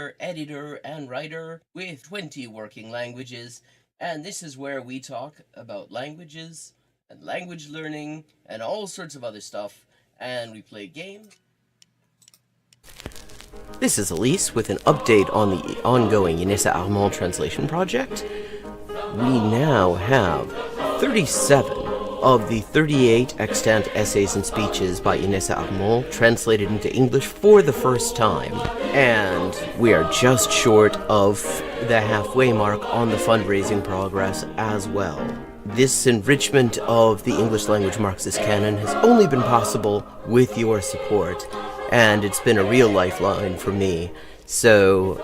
translator, editor, and writer with 20 working languages, and this is where we talk about languages and language learning and all sorts of other stuff, and we play games. This is Elise with an update on the ongoing Inessa Armand translation project. We now have 37 of the 38 extant essays and speeches by Inessa Armand translated into English for the first time, and we are just short of the halfway mark on the fundraising progress as well. This enrichment of the English language Marxist canon has only been possible with your support, and it's been a real lifeline for me. So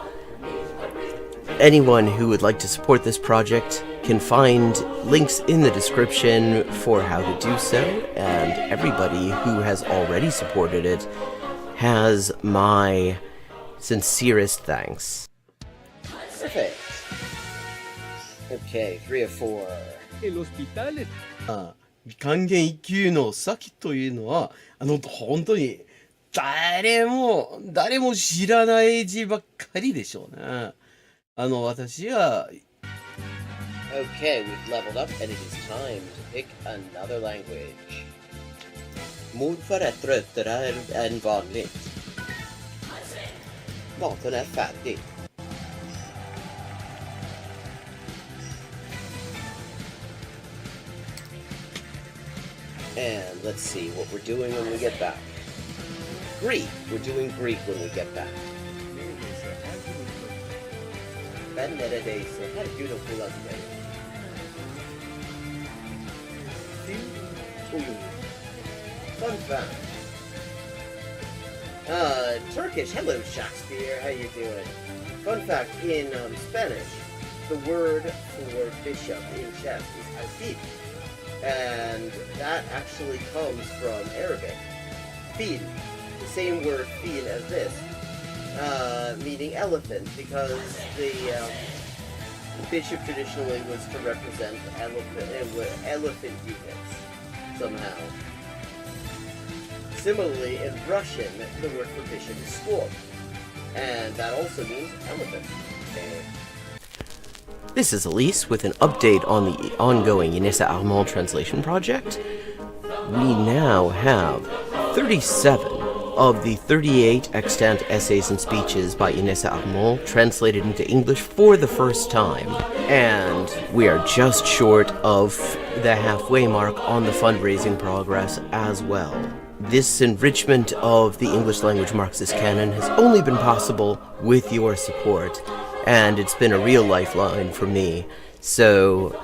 anyone who would like to support this project can find links in the description for how to do so, and everybody who has already supported it has my sincerest thanks. Perfect. Okay, 3 of 4. 還元一級の先というのは、本当に誰も知らない字ばっかりでしょうね。私は Okay, we've leveled up and it is time to pick another language. Mordförrättare än vanligt. Maten är färdig. And let's see what we're doing when we get back. Greek. We're doing Greek when we get back. Fun fact. Turkish. Hello, Shakespeare. How you doing? Fun fact, in Spanish, the word for bishop in chess is alfil. And that actually comes from Arabic. Fil. The same word fil as this. Meaning elephant, because the bishop traditionally was to represent elephant units somehow. Similarly, in Russian, the word for bishop is skor, and that also means elephant. Okay. This is Elise with an update on the ongoing Inessa Armand translation project. We now have 37 of the 38 extant essays and speeches by Inessa Armand translated into English for the first time, and we are just short of the halfway mark on the fundraising progress as well. This enrichment of the English language Marxist canon has only been possible with your support, and it's been a real lifeline for me. So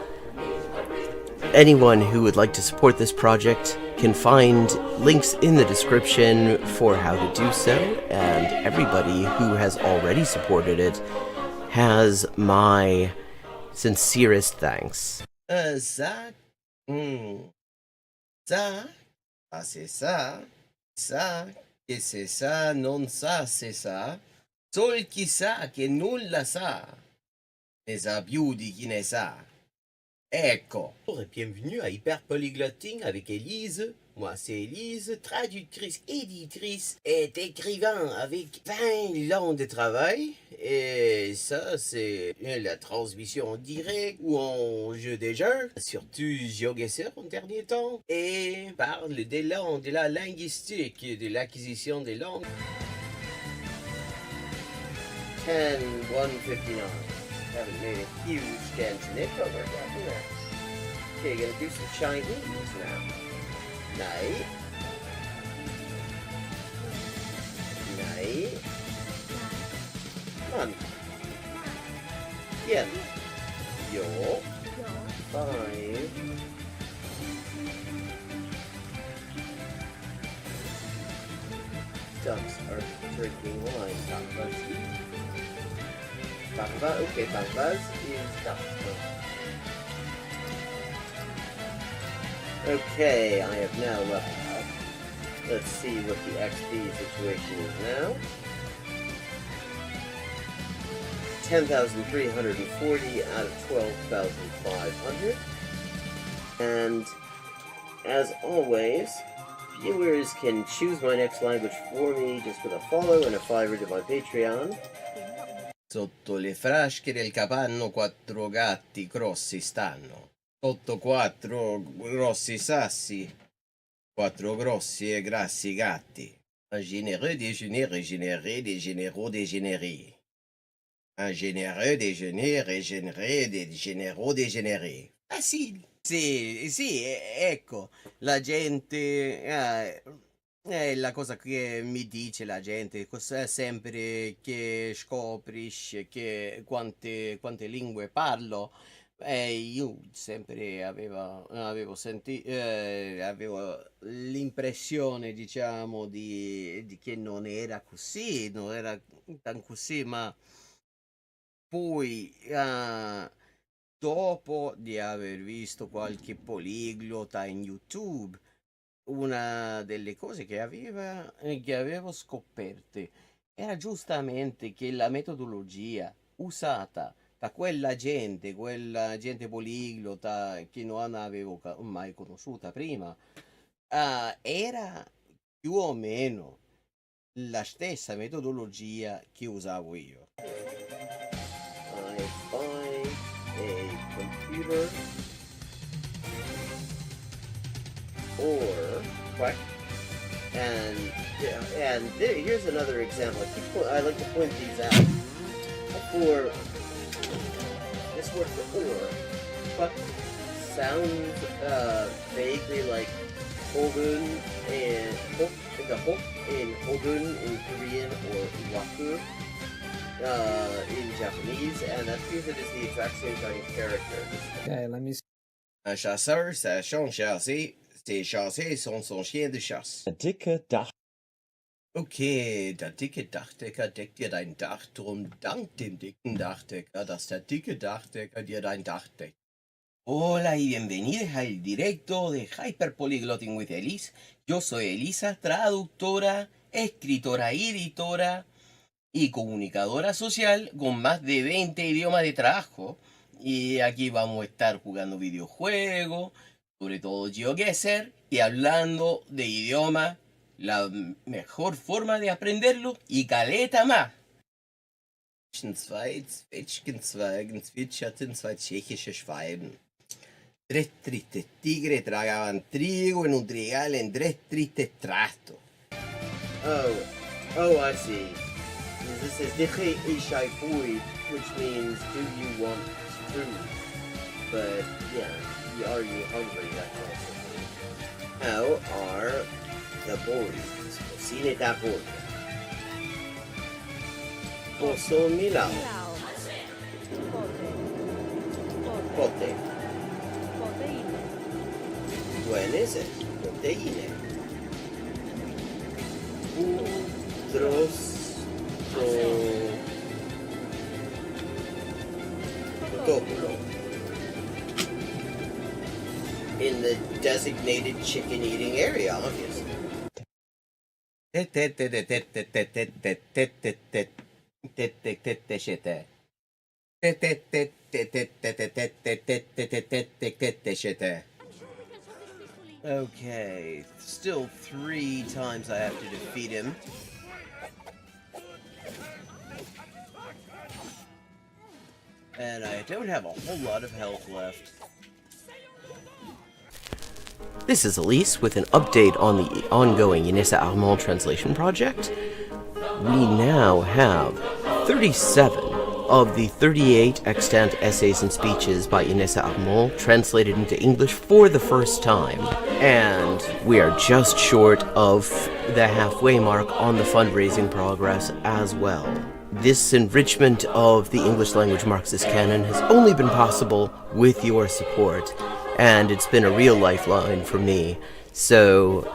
anyone who would like to support this project can find links in the description for how to do so, and everybody who has already supported it has my sincerest thanks. Ça, c'est ça, que c'est ça, non ça, c'est ça. Sol chi sa che nulla sa, ne sa più di chi ne sa. Ecco. Bonjour et bienvenue à Hyperpolyglotting avec Élise. Moi c'est Élise, traductrice, éditrice et écrivain avec 20 ans de travail. Et ça c'est la transmission en direct ou en jeu des jeux, surtout GeoGuessr en dernier temps. Et parle des langues, de la linguistique, de l'acquisition des langues. 10-159. Haven't made a huge dent in it, but we're getting there. Okay, gonna do some Chinese now. Nej. Man. Igen. Ja. 5. Ducks are drinking wine. Bangba, okay, Bangbas is duck. Okay, I have now leveled up. Let's see what the XP situation is now. 10,340 out of 12,500. And as always, viewers can choose my next language for me just with a follow and a $5 to my Patreon. Sotto le frasche del capanno 4 gatti grossi stanno. Sotto 4 grossi sassi, 4 grossi e grassi gatti. Un généreux déjeuner régénéré des généraux dégénérés. Un généreux déjeuner régénéré des généraux dégénérés. Facile. Sì, ecco, la gente, è la cosa che mi dice la gente, sempre che scoprisce che quante lingue parlo, io sempre avevo l'impressione, diciamo, di che non era così, non era tan così, ma poi, dopo di aver visto qualche poliglota in YouTube, una delle cose che avevo scoperte era giustamente che la metodologia usata da quella gente poliglota che non avevo mai conosciuta prima, era più o meno la stessa metodologia che usavo io. I find a computer or what? Here's another example. I like to point these out. For this word for or, but sounds vaguely like hogun and the hok in hogun in Korean or waku in Japanese, and that's because it is the exact same kind of character. Okay, let me see. Un chasseur, ça chante chasser. Ses chassés sont son chien de chasse. Der dicke Dach. Okay, der dicke Dachdecker deckt dir dein Dach, drum dank dem dicken Dachdecker, dass der dicke Dachdecker dir dein Dach deckt. Hola y bienvenidos al directo de Hyperpolyglotting with Elise. Yo soy Elisa, traductora, escritora y editora y comunicadora social con más de 20 idiomas de trabajo. Y aquí vamos a estar jugando videojuegos, sobre todo GeoGuessr, y hablando de idioma, la mejor forma de aprenderlo y caleta más. Zwei Zwetschgenzweigen zwitscherten zwei tschechische Schwalben. Tres tristes tigres tragaban trigo en un trigal en tres tristes trastos. Oh, I see. This is Diche Ishai Fui, which means do you want food? But yeah, are you hungry? That kind of thing. How are the boys? Cine da boya. Posso Milao. Pote. Buenese. Proteine. Protoculo. In the designated chicken eating area, obviously. Okay, still 3 times I have to defeat him. And I don't have a whole lot of health left. This is Elise with an update on the ongoing Inessa Armand translation project. We now have 37 of the 38 extant essays and speeches by Inessa Armand translated into English for the first time. And we are just short of the halfway mark on the fundraising progress as well. This enrichment of the English language Marxist canon has only been possible with your support, and it's been a real lifeline for me. So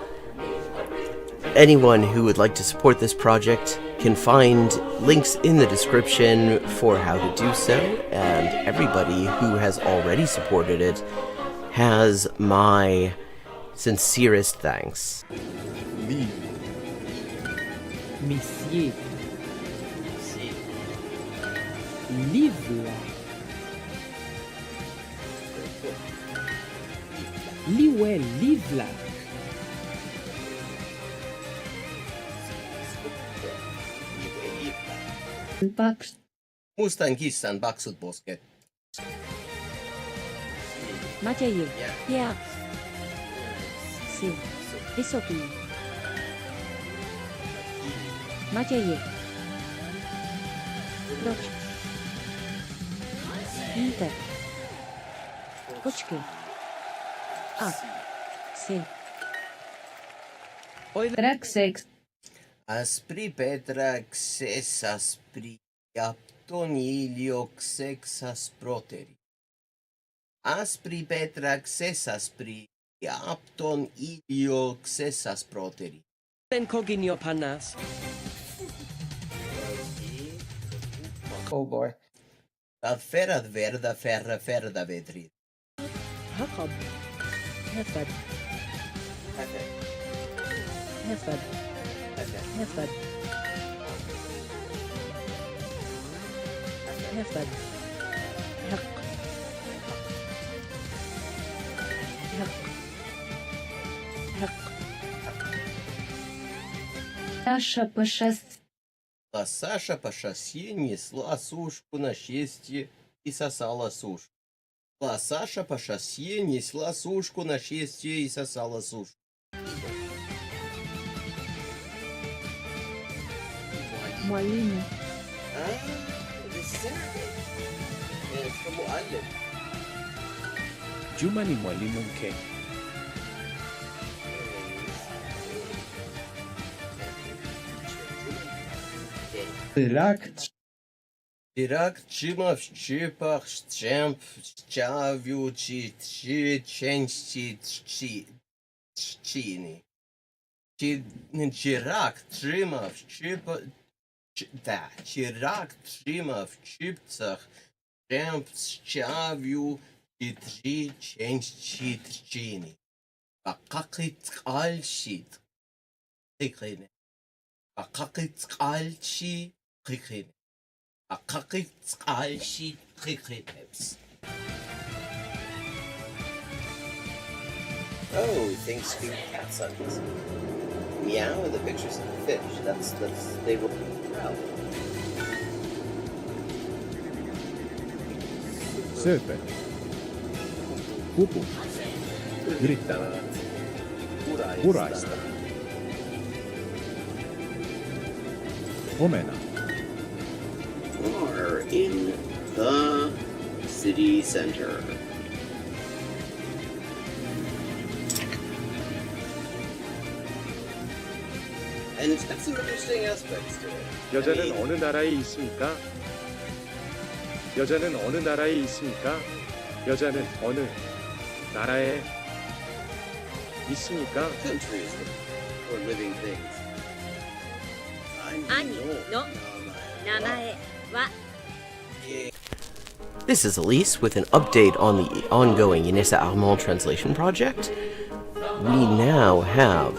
anyone who would like to support this project can find links in the description for how to do so, and everybody who has already supported it has my sincerest thanks. Monsieur. Livre. Liwe, livre. Bucks Mustan kissan paksut posket. Matěji. Yeah. Já. Jsi. Vysoký. Matěji. Proč? Víte. Počkej. A. Jsi. Track 6. Aspri Petra xes aspri apton ilioxex asproteri. Aspri Petra xes aspri apton ilioxex asproteri. Ten coginio panas. Oh boy. Da ferad verda ferra ferda vetri. Hakab. Hefed. Okay. Hefed. Okay. Hefed. Hefed. Haq. Haq. Haq. Саша по шоссе. А Саша по шоссе несла сушку на счастье и сосала сушку. А Саша по шоссе несла сушку на счастье и сосала сушку. Mwalimu. This is Arabic. And it's from Mu'allim. Juma ni mwalimu mke. Ирак чимав чипах чемп чавю чи ченчи чини. Чирак чимав чипа да, чирак чимав чипцах чемп чавю чи ченчи чини. Акакит альшит. Хикрин. Акакит альши хикрин. Акакит альши хикринепс. Oh, things speak cat sounds. Meow and the pictures of the fish. That's they were proud. Sööpel. Kupu. Yrittävät. Uraista. Omena. Are in the city center. And it's got some interesting aspects to it. 여자는 어느 나라에 있습니까? 여자는 어느 나라에 있습니까? 여자는 어느 나라에 있습니까? Countries for living things. 兄の名前は This is Elise with an update on the ongoing Inessa Armand translation project. We now have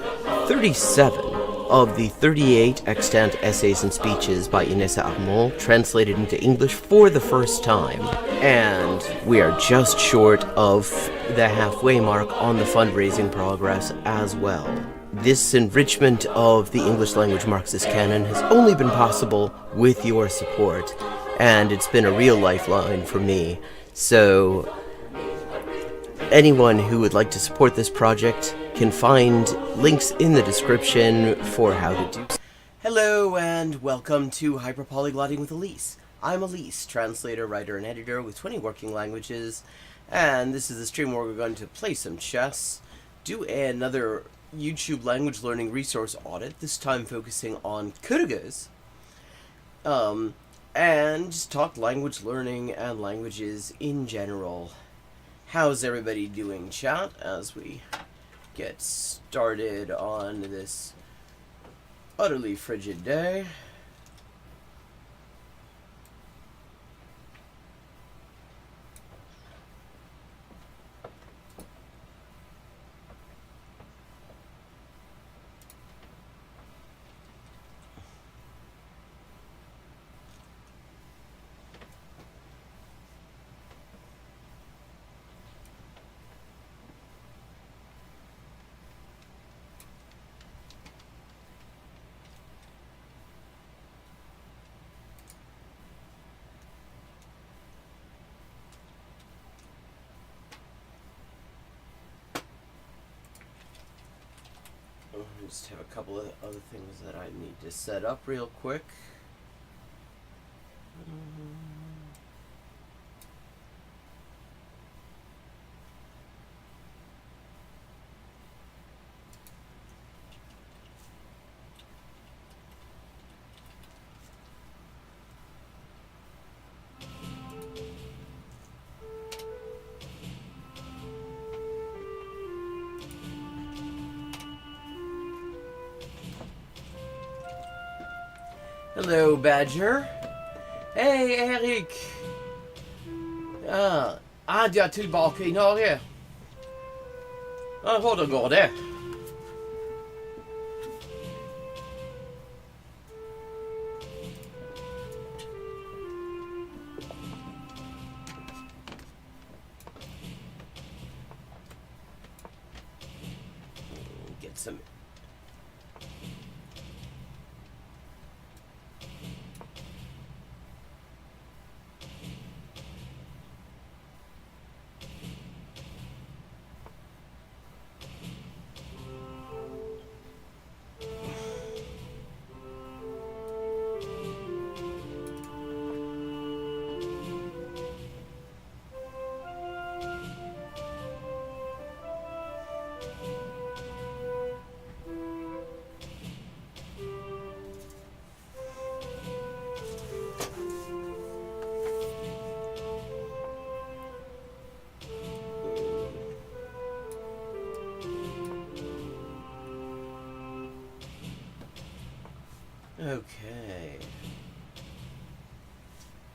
37 of the 38 extant essays and speeches by Inessa Armand translated into English for the first time. And we are just short of the halfway mark on the fundraising progress as well. This enrichment of the English language Marxist canon has only been possible with your support, and it's been a real lifeline for me. So, anyone who would like to support this project can find links in the description for how to do so. Hello, and welcome to Hyperpolyglotting with Elise. I'm Elise, translator, writer, and editor with 20 working languages, and this is the stream where we're going to play some chess, do another YouTube language learning resource audit, this time focusing on Kyrgyz, and just talk language learning and languages in general. How's everybody doing, chat, as we get started on this utterly frigid day? just have a couple of other things that I need to set up real quick. Hello, Badger. Hej, Erik! Ja, jag är tillbaka i Norge. Ja, hur går det? Get some... Okay.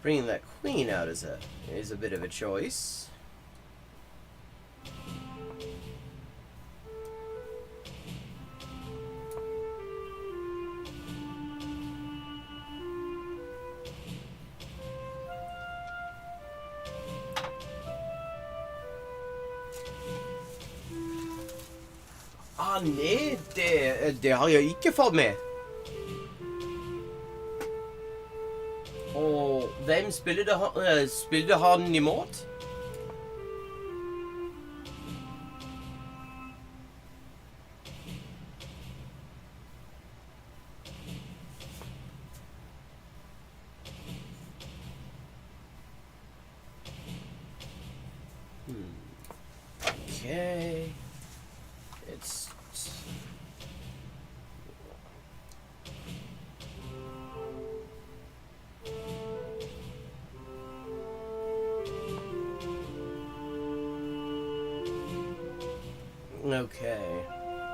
Bringing that queen out is a bit of a choice. Ah, nej, det har jag ikke fått med. Og hvem spillede han imot? Okay. It's... Okay,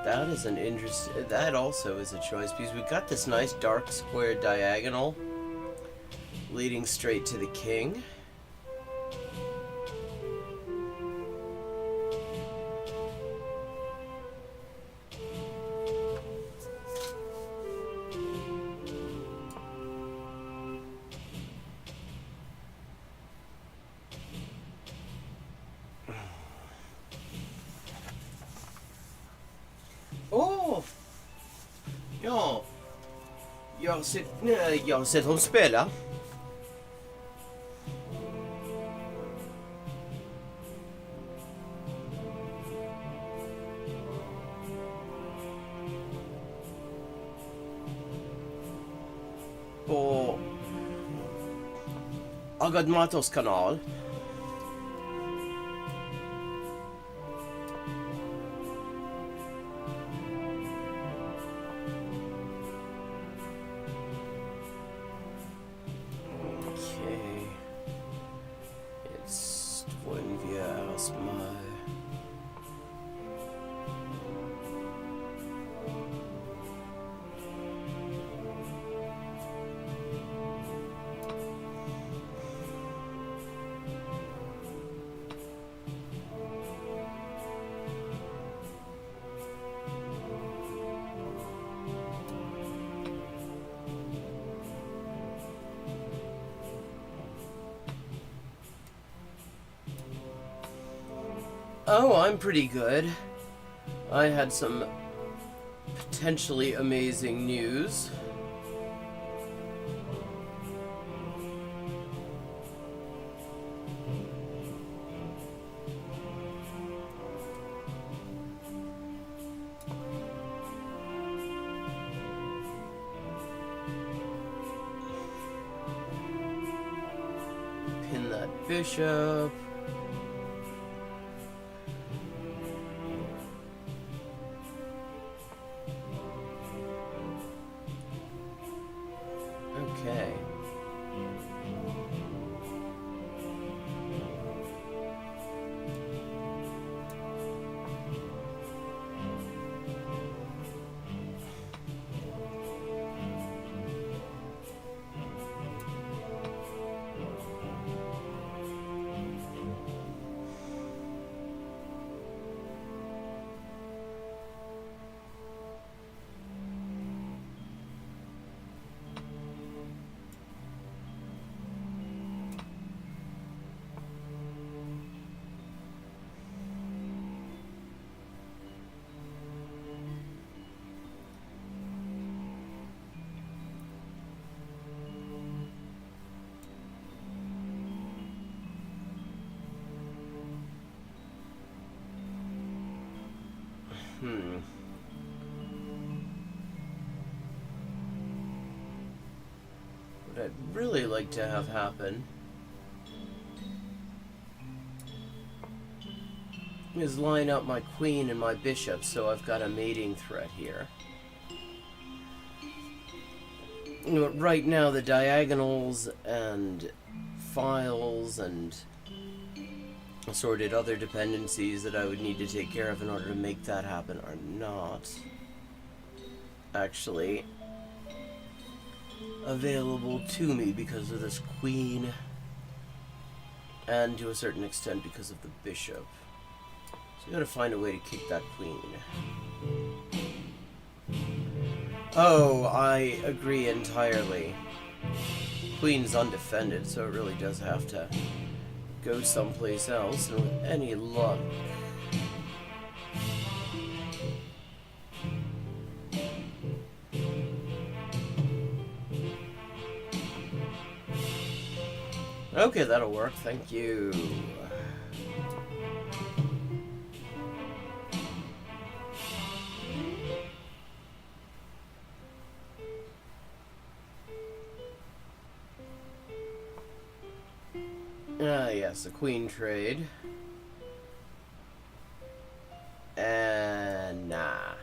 that is an interest. That also is a choice because we've got this nice dark square diagonal leading straight to the king. Åh! Ja. Jag har sett hon spela. På Agadmatos kanal. Oh, I'm pretty good. I had some potentially amazing news. that bishop. Okay. What I'd really like to have happen is line up my queen and my bishop so I've got a mating threat here. But right now the diagonals and files and assorted other dependencies that I would need to take care of in order to make that happen are not actually available to me because of this queen and to a certain extent because of the bishop. So I gotta find a way to kick that queen. Oh, I agree entirely. Queen's undefended, so it really does have to go someplace else, and with any luck. Okay, that'll work, thank you. Ah, yes, a queen trade. And nah.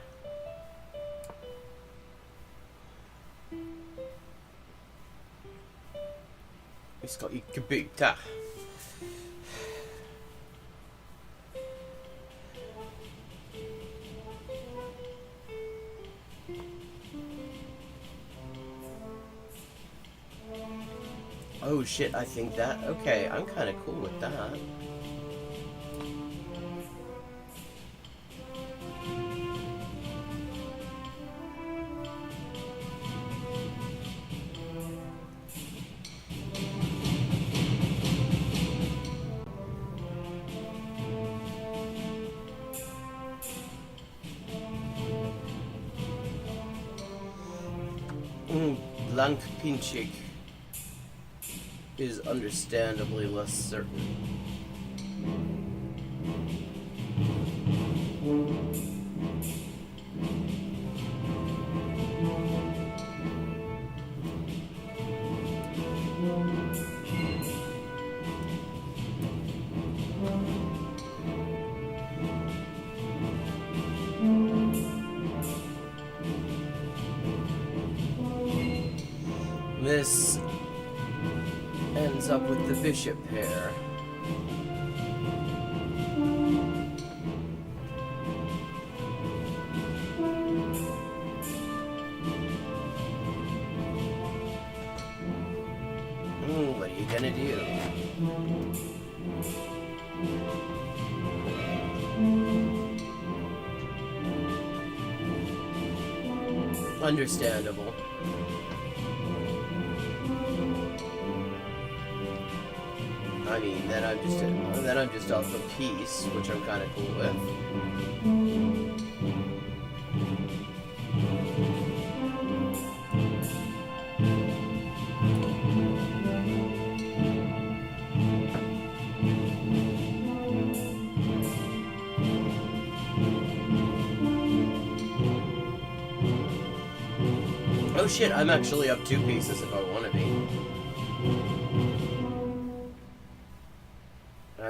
Vi ska icke byta. Oh shit, I think that... Okay, I'm kind of cool with that. Blank Pinchik is understandably less certain. This ends up with the bishop pair. What are you gonna do? Understandable. I mean, then I'm just off a piece, which I'm kind of cool with. Oh shit, I'm actually up 2 pieces if I want to be.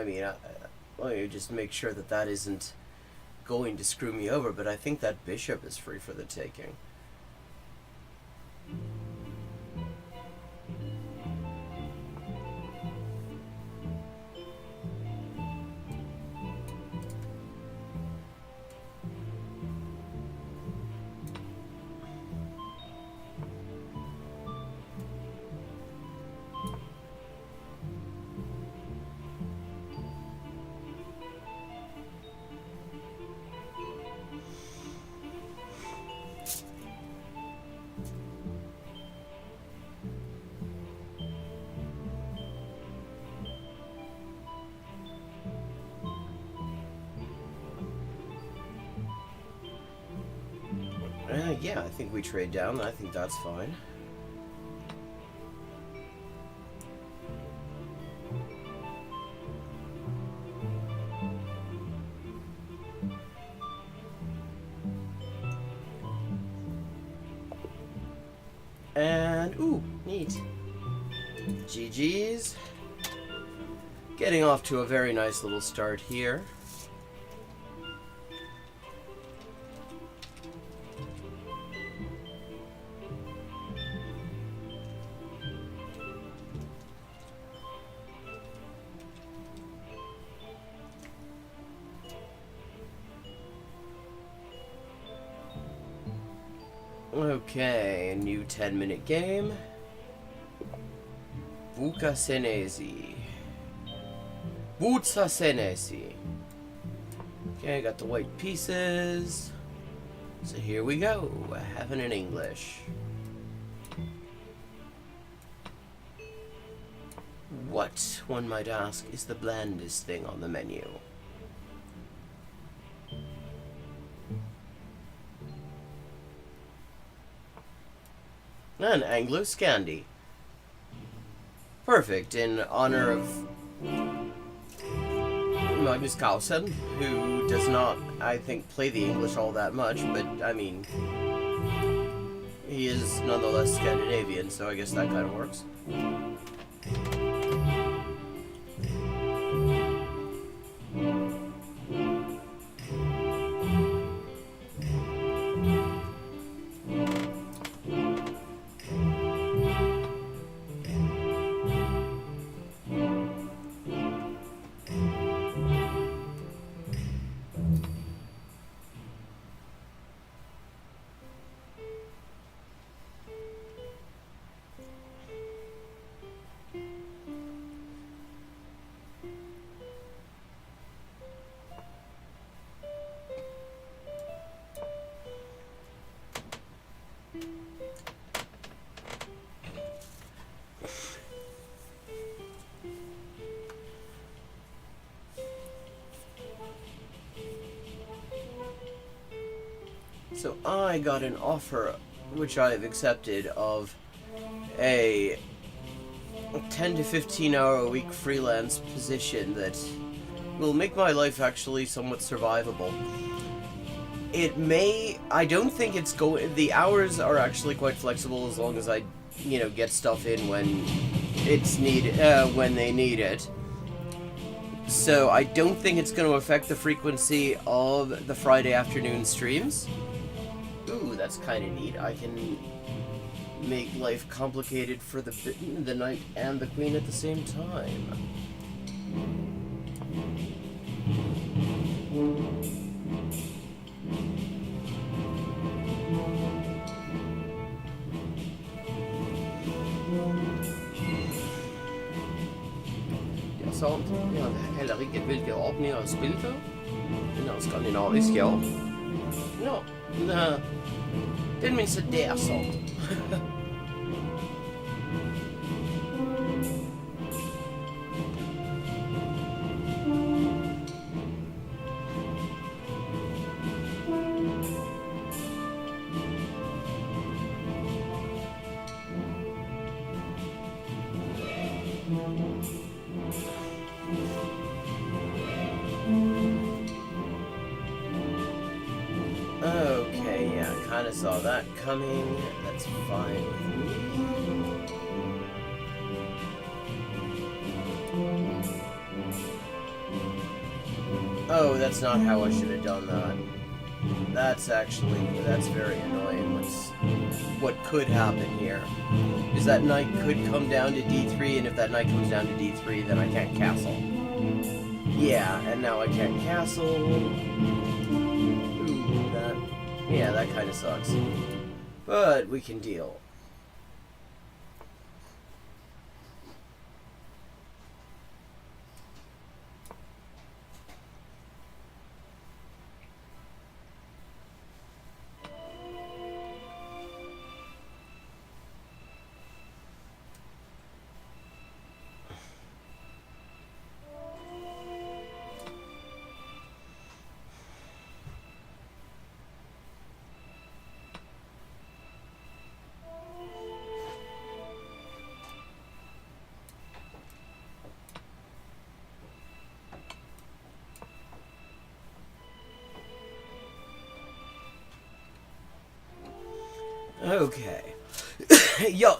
I mean, let me just make sure that that isn't going to screw me over, but I think that bishop is free for the taking. Yeah, I think we trade down. I think that's fine. And, ooh, neat. GG's. Getting off to a very nice little start here. Okay, new 10-minute game. Buka Senesi. Butsa Senesi. Okay, got the white pieces. So here we go, having in English. What, one might ask, is the blandest thing on the menu? An Anglo-Scandi. Perfect, in honor of Magnus Carlsen, who does not, I think, play the English all that much, but, I mean, he is nonetheless Scandinavian, so I guess that kind of works. So I got an offer, which I have accepted, of a 10 to 15 hour a week freelance position that will make my life actually somewhat survivable. It may, I don't think it's the hours are actually quite flexible as long as I, you know, get stuff in when it's needed, when they need it. So I don't think it's going to affect the frequency of the Friday afternoon streams. Ooh, that's kind of neat. I can make life complicated for the knight and the queen at the same time. Det er sant. Vi har heller ikke hvilke åpninger og spilte. Den er skandinavisk, ja. Ja, den minste det er sant. Okay, yeah, I kind of saw that coming. That's fine with me. Oh, that's not how I should have done that. That's very annoying. What could happen here is that knight could come down to d3, and if that knight comes down to d3, then I can't castle. Yeah, and now I can't castle. Ooh, that kind of sucks. But we can deal. Okay. Ja,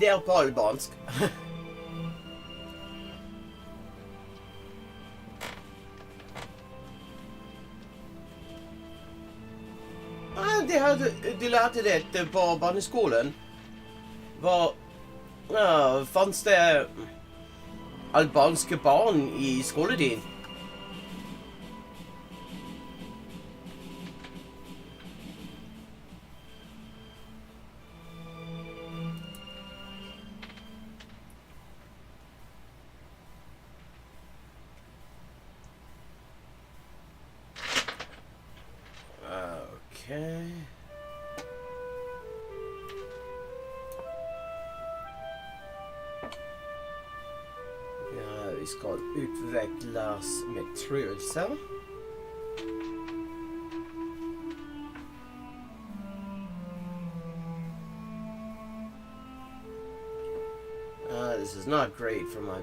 der på albansk. De lærte det på barneskolen. Fanns det albanske barn i skolen din? Okay. Ja, vi skal utvecklas med trelse. This is not great for my...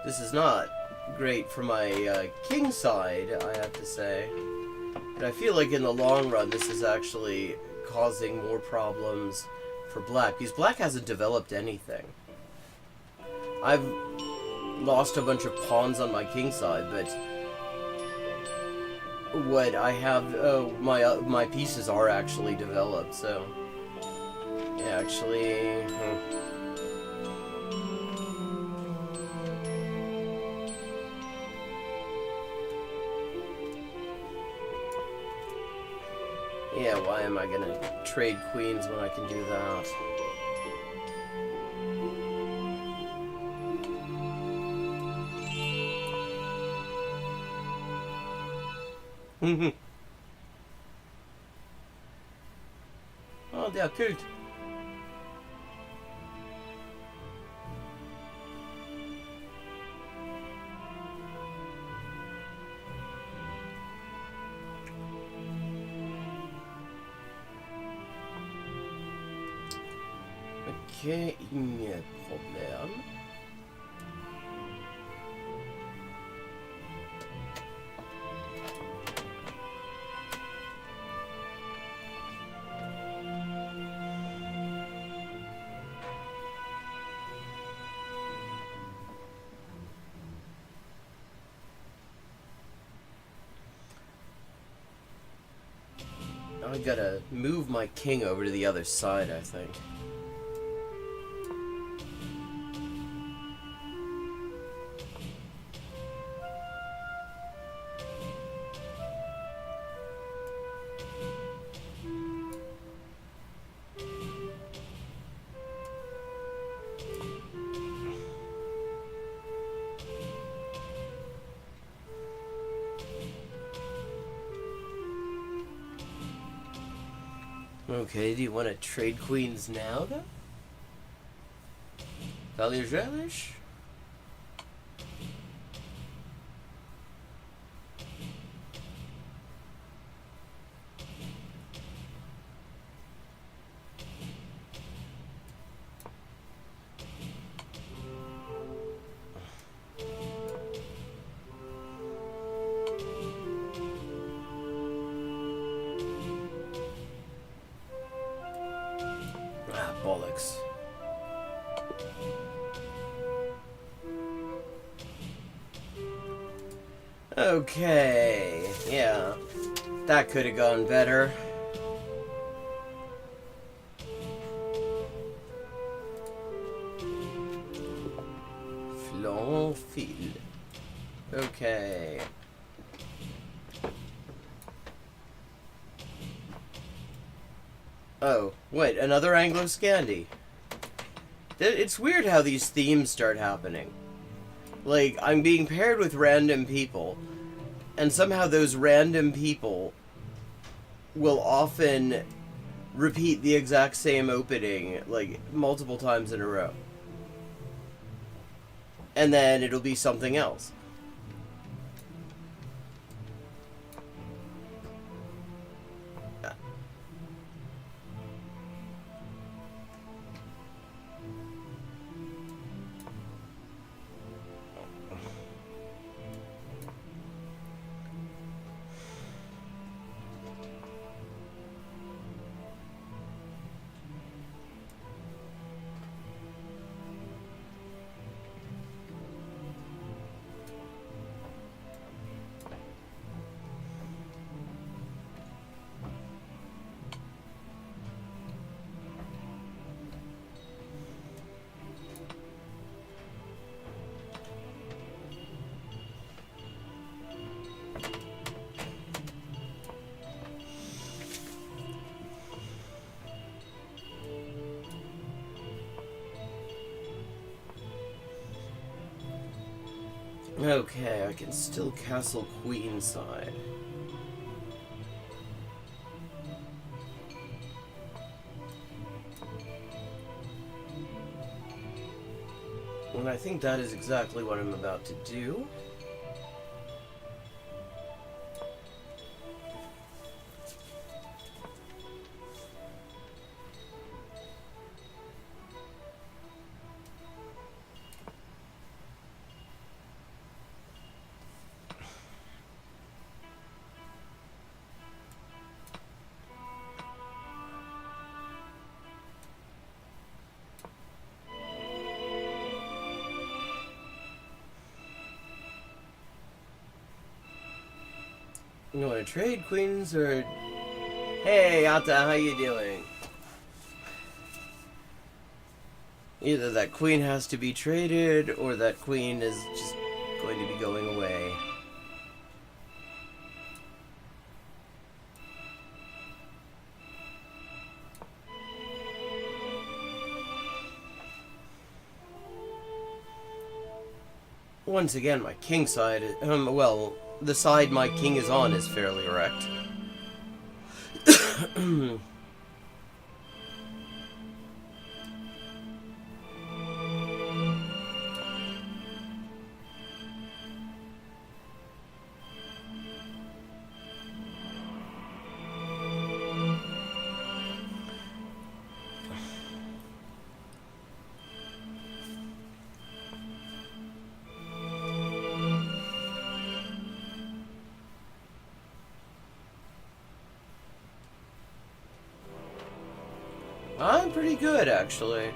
This is not great for my king side, I have to say. But I feel like in the long run, this is actually causing more problems for black, because black hasn't developed anything. I've lost a bunch of pawns on my king side, but what I have, my pieces are actually developed, so yeah, actually. Yeah, why am I gonna trade queens when I can do that? Oh, det er kult. Okay, inget problem. I gotta move my king over to the other side, I think. Okay, do you want to trade queens now, though? Values relish? Bollocks. Okay, yeah. That could have gone better. Flanfil. Okay. Oh, wait, another Anglo-Scandi. It's weird how these themes start happening. Like, I'm being paired with random people, and somehow those random people will often repeat the exact same opening, like, multiple times in a row. And then it'll be something else. Okay, I can still castle queenside. And I think that is exactly what I'm about to do. You want to trade queens or... Hey, Atta, how you doing? Either that queen has to be traded, or that queen is just going to be going away. Once again, my king side, well, the side my king is on is fairly erect. I'm pretty good, actually.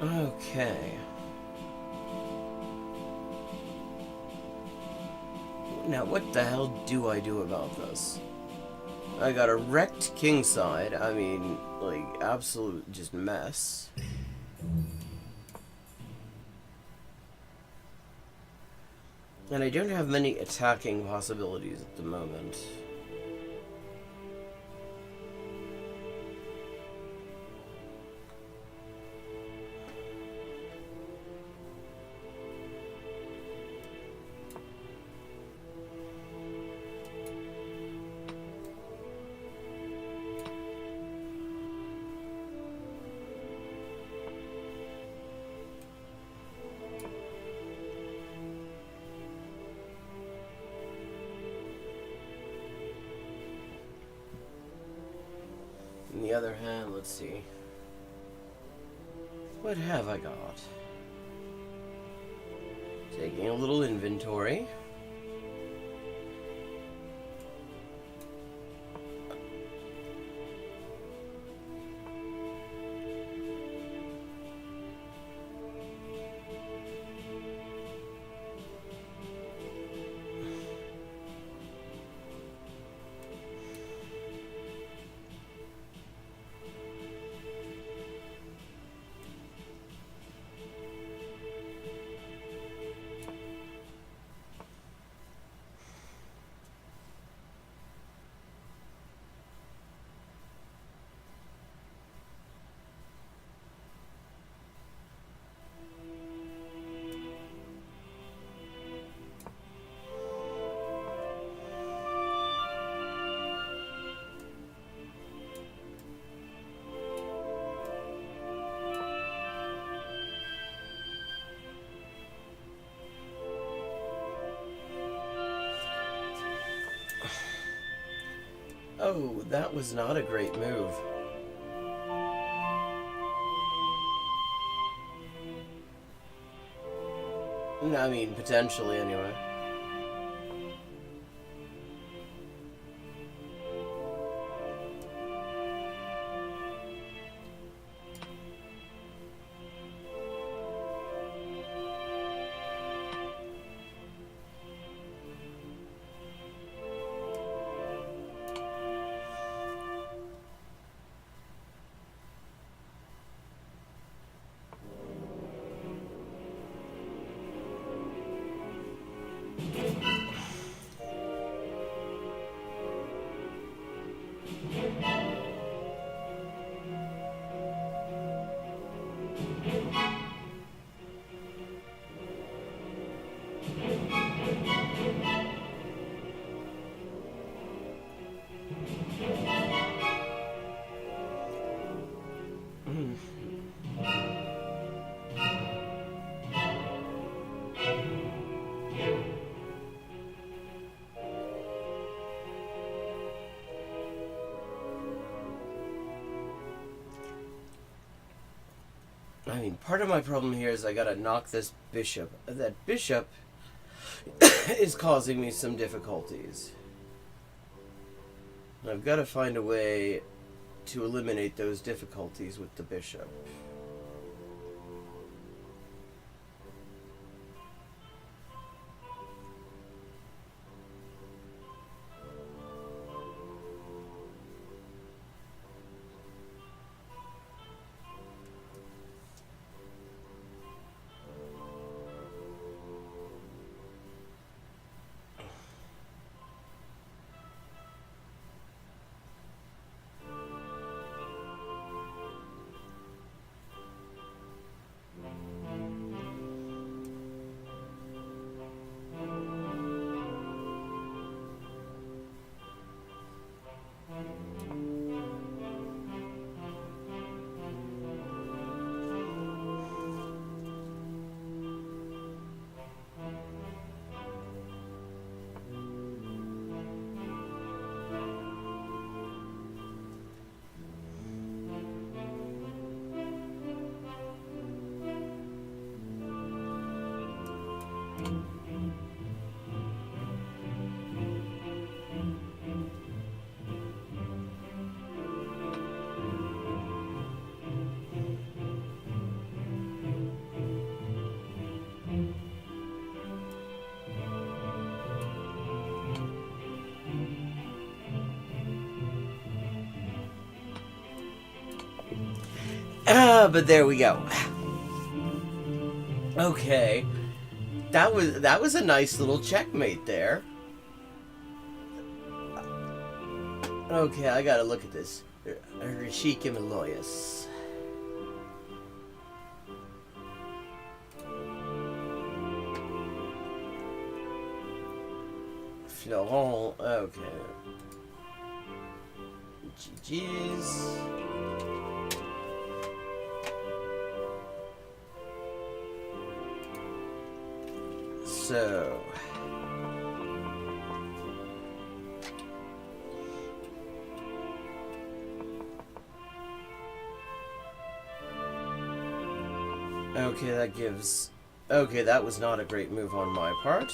Okay. Now, what the hell do I do about this? I got a wrecked king side. I mean, like, absolute just mess. And I don't have many attacking possibilities at the moment. On the other hand, let's see. What have I got? Taking a little inventory. Oh, that was not a great move. I mean, potentially, anyway. I mean, part of my problem here is I gotta knock this bishop. That bishop is causing me some difficulties. I've got to find a way to eliminate those difficulties with the bishop. But there we go. Okay. That was a nice little checkmate there. Okay, I gotta look at this. Rashik Himaloyas. Florent, okay. GG's. So Okay, that gives... Okay, that was not a great move on my part.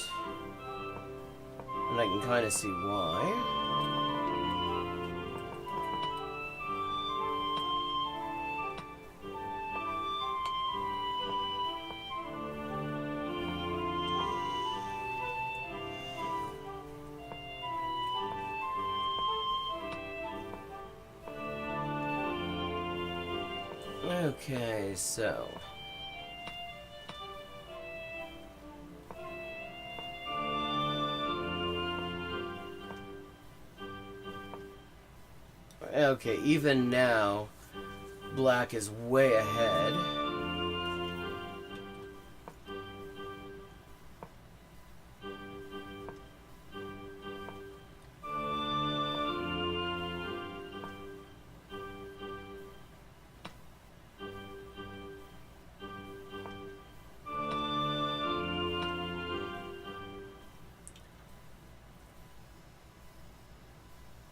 And I can kind of see why. Okay, so... Okay, even now, black is way ahead.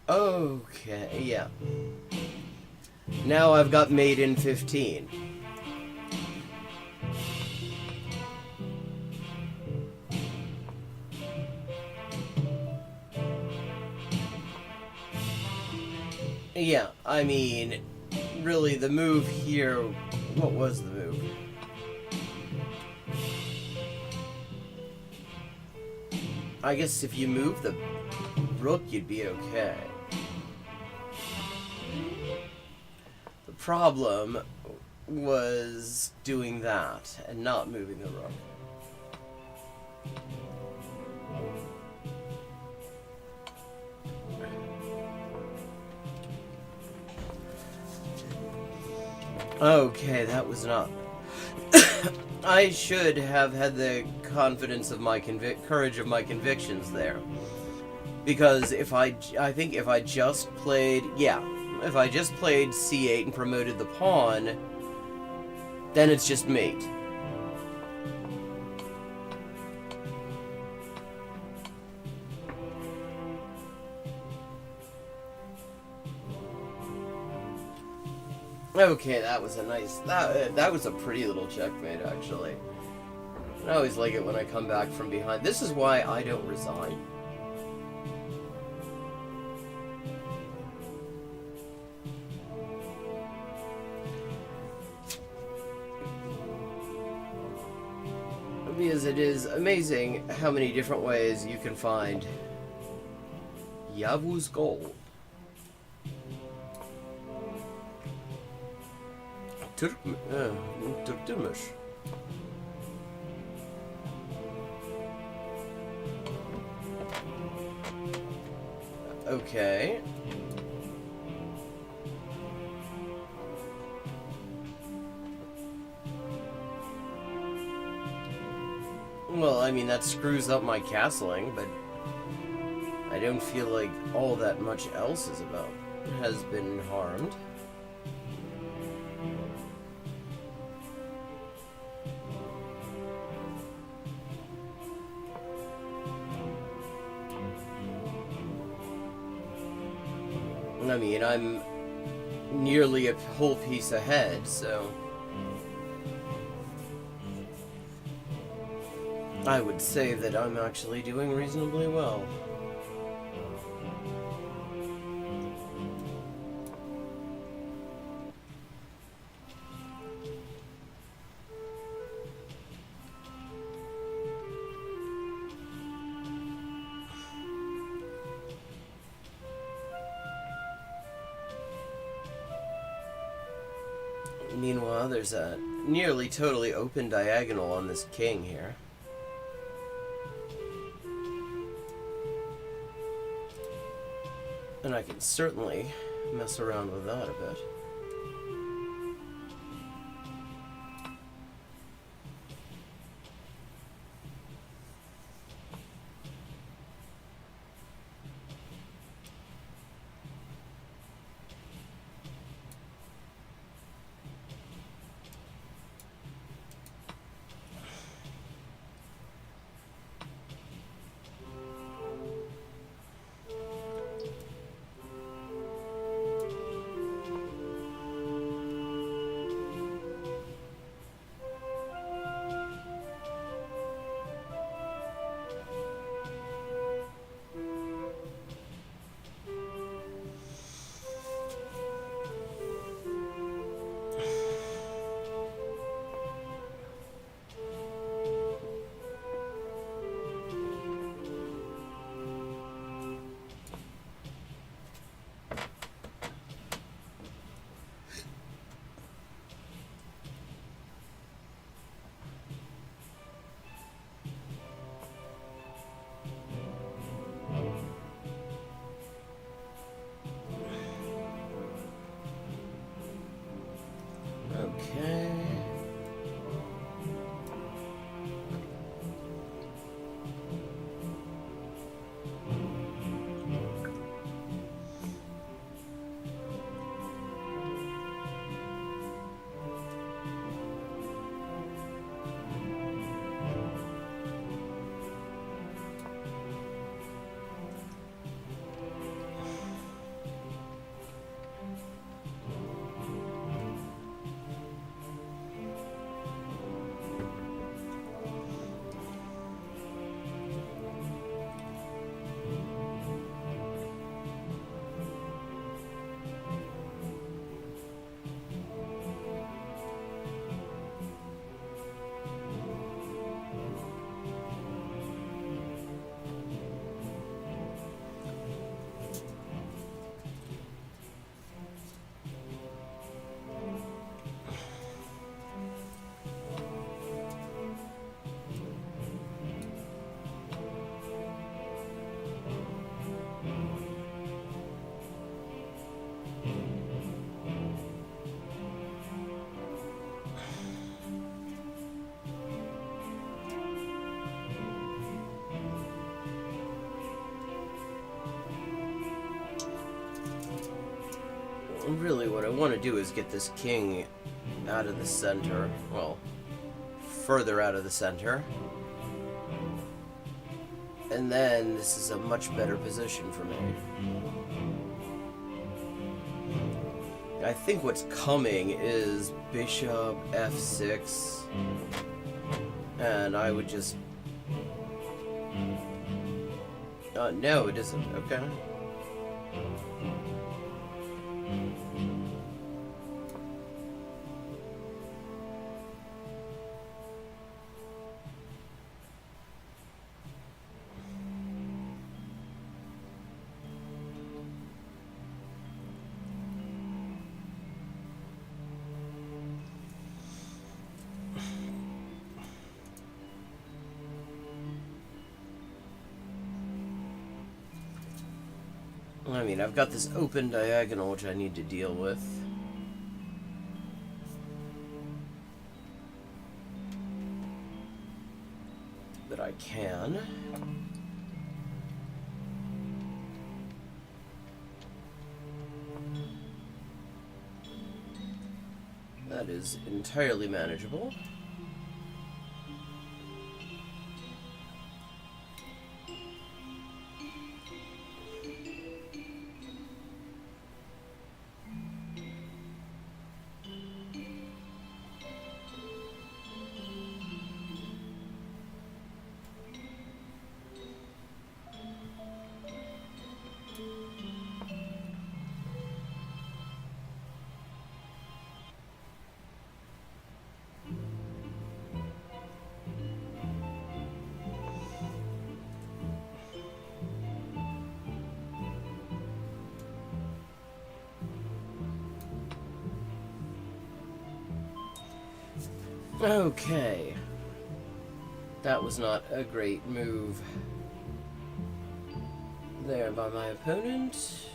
Okay, yeah. Now I've got mate in 15. Yeah, I mean, really the move here, what was the move? I guess if you move the rook, you'd be okay. The problem was doing that and not moving the rook. Okay, that was not... I should have had the confidence of my courage of my convictions there. Because if I think if I just played... Yeah, if I just played c8 and promoted the pawn, then it's just mate. Okay, that was a nice... That was a pretty little checkmate, actually. I always like it when I come back from behind. This is why I don't resign. Because it is amazing how many different ways you can find Yavuz goal. Turkdurmuş. Okay. Well, I mean, that screws up my castling, but I don't feel like all that much else has been harmed. I mean, I'm nearly a whole piece ahead, so... I would say that I'm actually doing reasonably well. Meanwhile, there's a nearly totally open diagonal on this king here. And I can certainly mess around with that a bit. Really, what I want to do is get this king out of the center. Well, further out of the center. And then this is a much better position for me. I think what's coming is bishop f6. And I would just... no, it isn't. Okay. I mean, I've got this open diagonal which I need to deal with. But I can. That is entirely manageable. Okay. That was not a great move there by my opponent.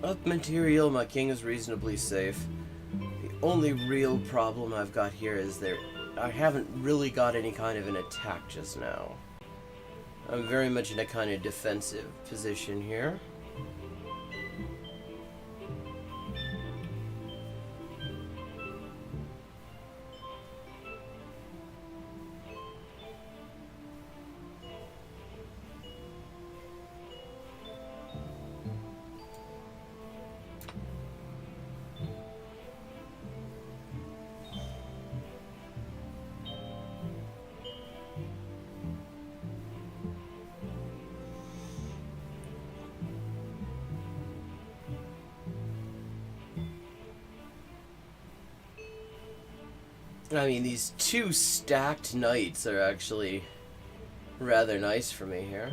Up material, my king is reasonably safe. The only real problem I've got here is I haven't really got any kind of an attack just now. I'm very much in a kind of defensive position here. I mean, these two stacked knights are actually rather nice for me here.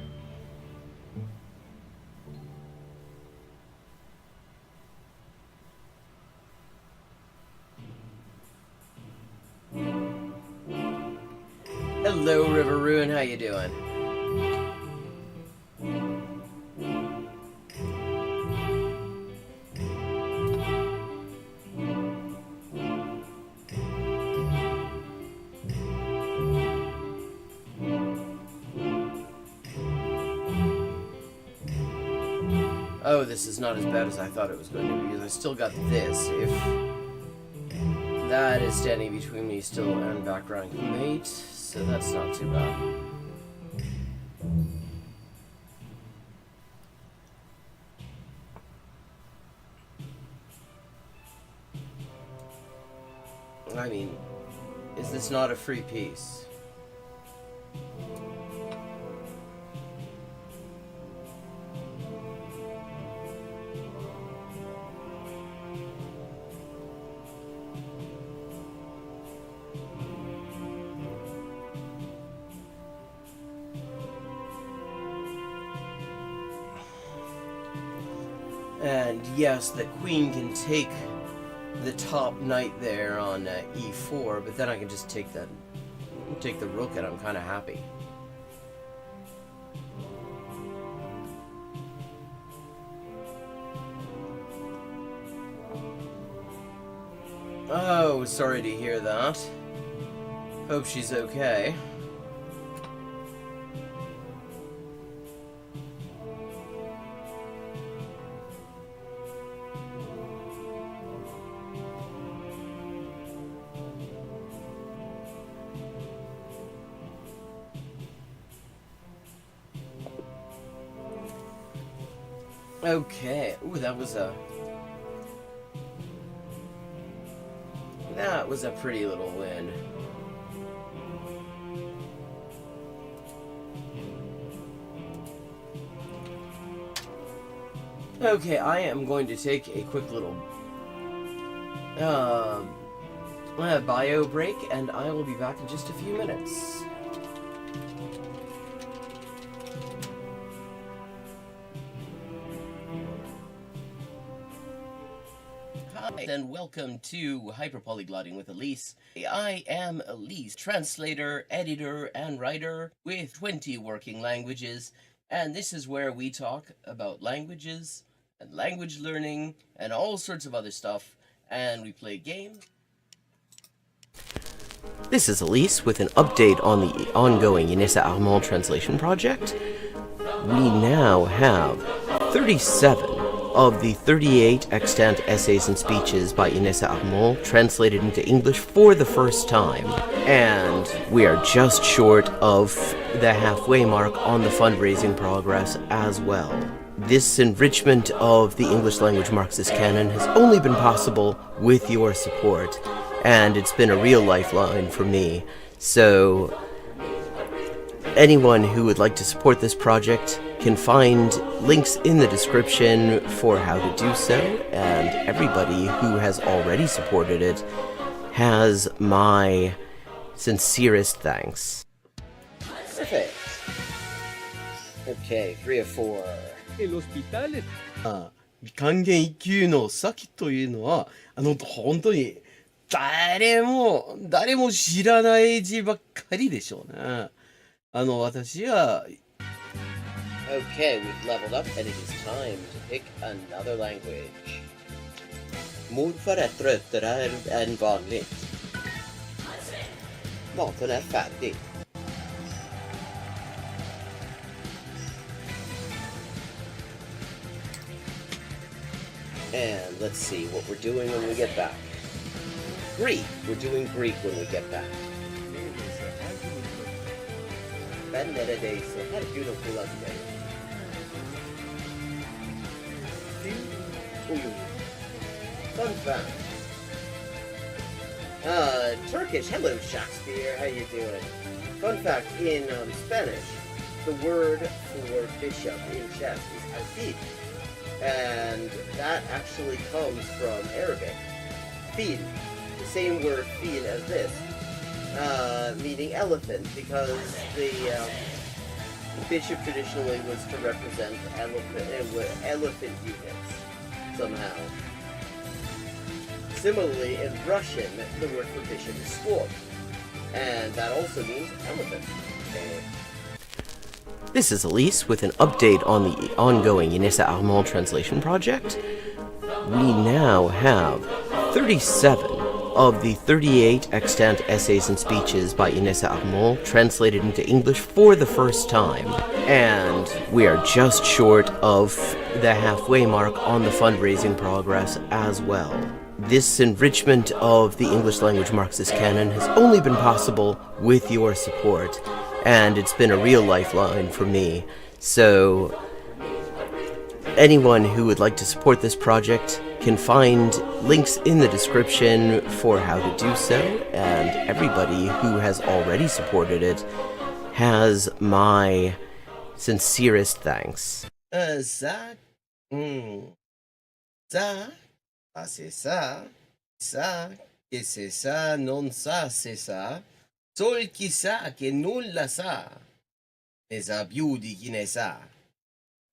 Hello, River Ruin, how you doing? Oh, this is not as bad as I thought it was going to be, because I still got this. If that is standing between me still and back rank mate, so that's not too bad. I mean, is this not a free piece? And yes, the queen can take the top knight there on e4, but then I can just take the rook, and I'm kind of happy. Oh, sorry to hear that. Hope she's okay. Okay. Ooh, that was a pretty little win. Okay, I am going to take a quick little bio break, and I will be back in just a few minutes. Hi, and welcome to Hyperpolyglotting with Elise. I am Elise, translator, editor, and writer with 20 working languages, and this is where we talk about languages and language learning and all sorts of other stuff, and we play games. This is Elise with an update on the ongoing Inessa Armand translation project. We now have 37 of the 38 extant essays and speeches by Inessa Armand translated into English for the first time, and we are just short of the halfway mark on the fundraising progress as well. This enrichment of the English language Marxist canon has only been possible with your support, and it's been a real lifeline for me. So anyone who would like to support this project can find links in the description for how to do so, and everybody who has already supported it has my sincerest thanks. Perfect. Okay, 3 of 4. El hospital. 還元一級の先というのは、本当に誰も知らない字ばっかりでしょうね。私は Okay, we've leveled up, and it is time to pick another language. Morfar är tröttare än vanligt. Maten är färdig. And let's see what we're doing when we get back. Greek. We're doing Greek when we get back. Ben neredeyse her gün okula giderim. Fun fact. Turkish. Hello, Shakespeare. How you doing? Fun fact, in Spanish, the word for bishop in chess is audit. And that actually comes from Arabic. Fil. The same word fil as this. Meaning elephant, because the bishop traditionally was to represent elephant units somehow. Similarly, in Russian, the word for bishop is sword, and that also means elephant. This is Elise with an update on the ongoing Inessa Armand translation project. We now have 37 of the 38 extant essays and speeches by Inessa Armand translated into English for the first time, and we are just short of the halfway mark on the fundraising progress as well. This enrichment of the English language Marxist canon has only been possible with your support, and it's been a real lifeline for me. So anyone who would like to support this project can find links in the description for how to do so, and everybody who has already supported it has my sincerest thanks. Ça, c'est ça, che c'est ça, non ça, c'est ça. Sol chi sa che nulla sa, ne sa più di chi ne sa.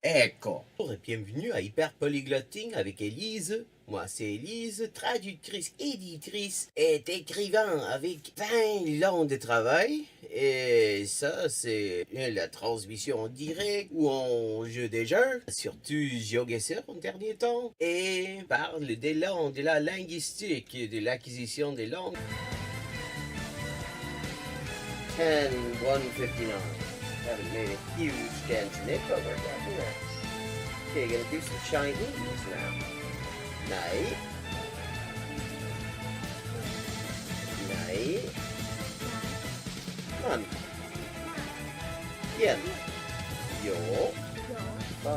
Ecco. Bienvenue à Hyper Polyglotting avec Élise. Moi, c'est Élise, traductrice, éditrice et écrivain avec 20 ans de travail. Et ça, c'est la transmission en direct ou en jeu des jeux, surtout GeoGuessr en dernier temps. Et parle des langues, de la linguistique, de l'acquisition des langues. 10-159. Haven't made a huge dent in it, but we're getting there. Okay, gonna do some Chinese now. Nei. Nei. Man. Yen. Yo. 5.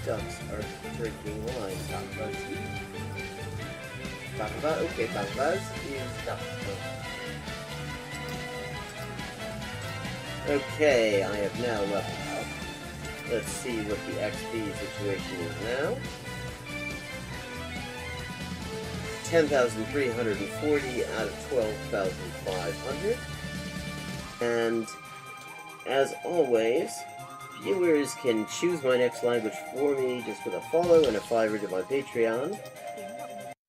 Ducks are drinking wine. Barbas. Barba, okay, Barbas is duck. Okay, I have now leveled up. Let's see what the XP situation is now. 10,340 out of 12,500. And as always, viewers can choose my next language for me just with a follow and a $5 to my Patreon.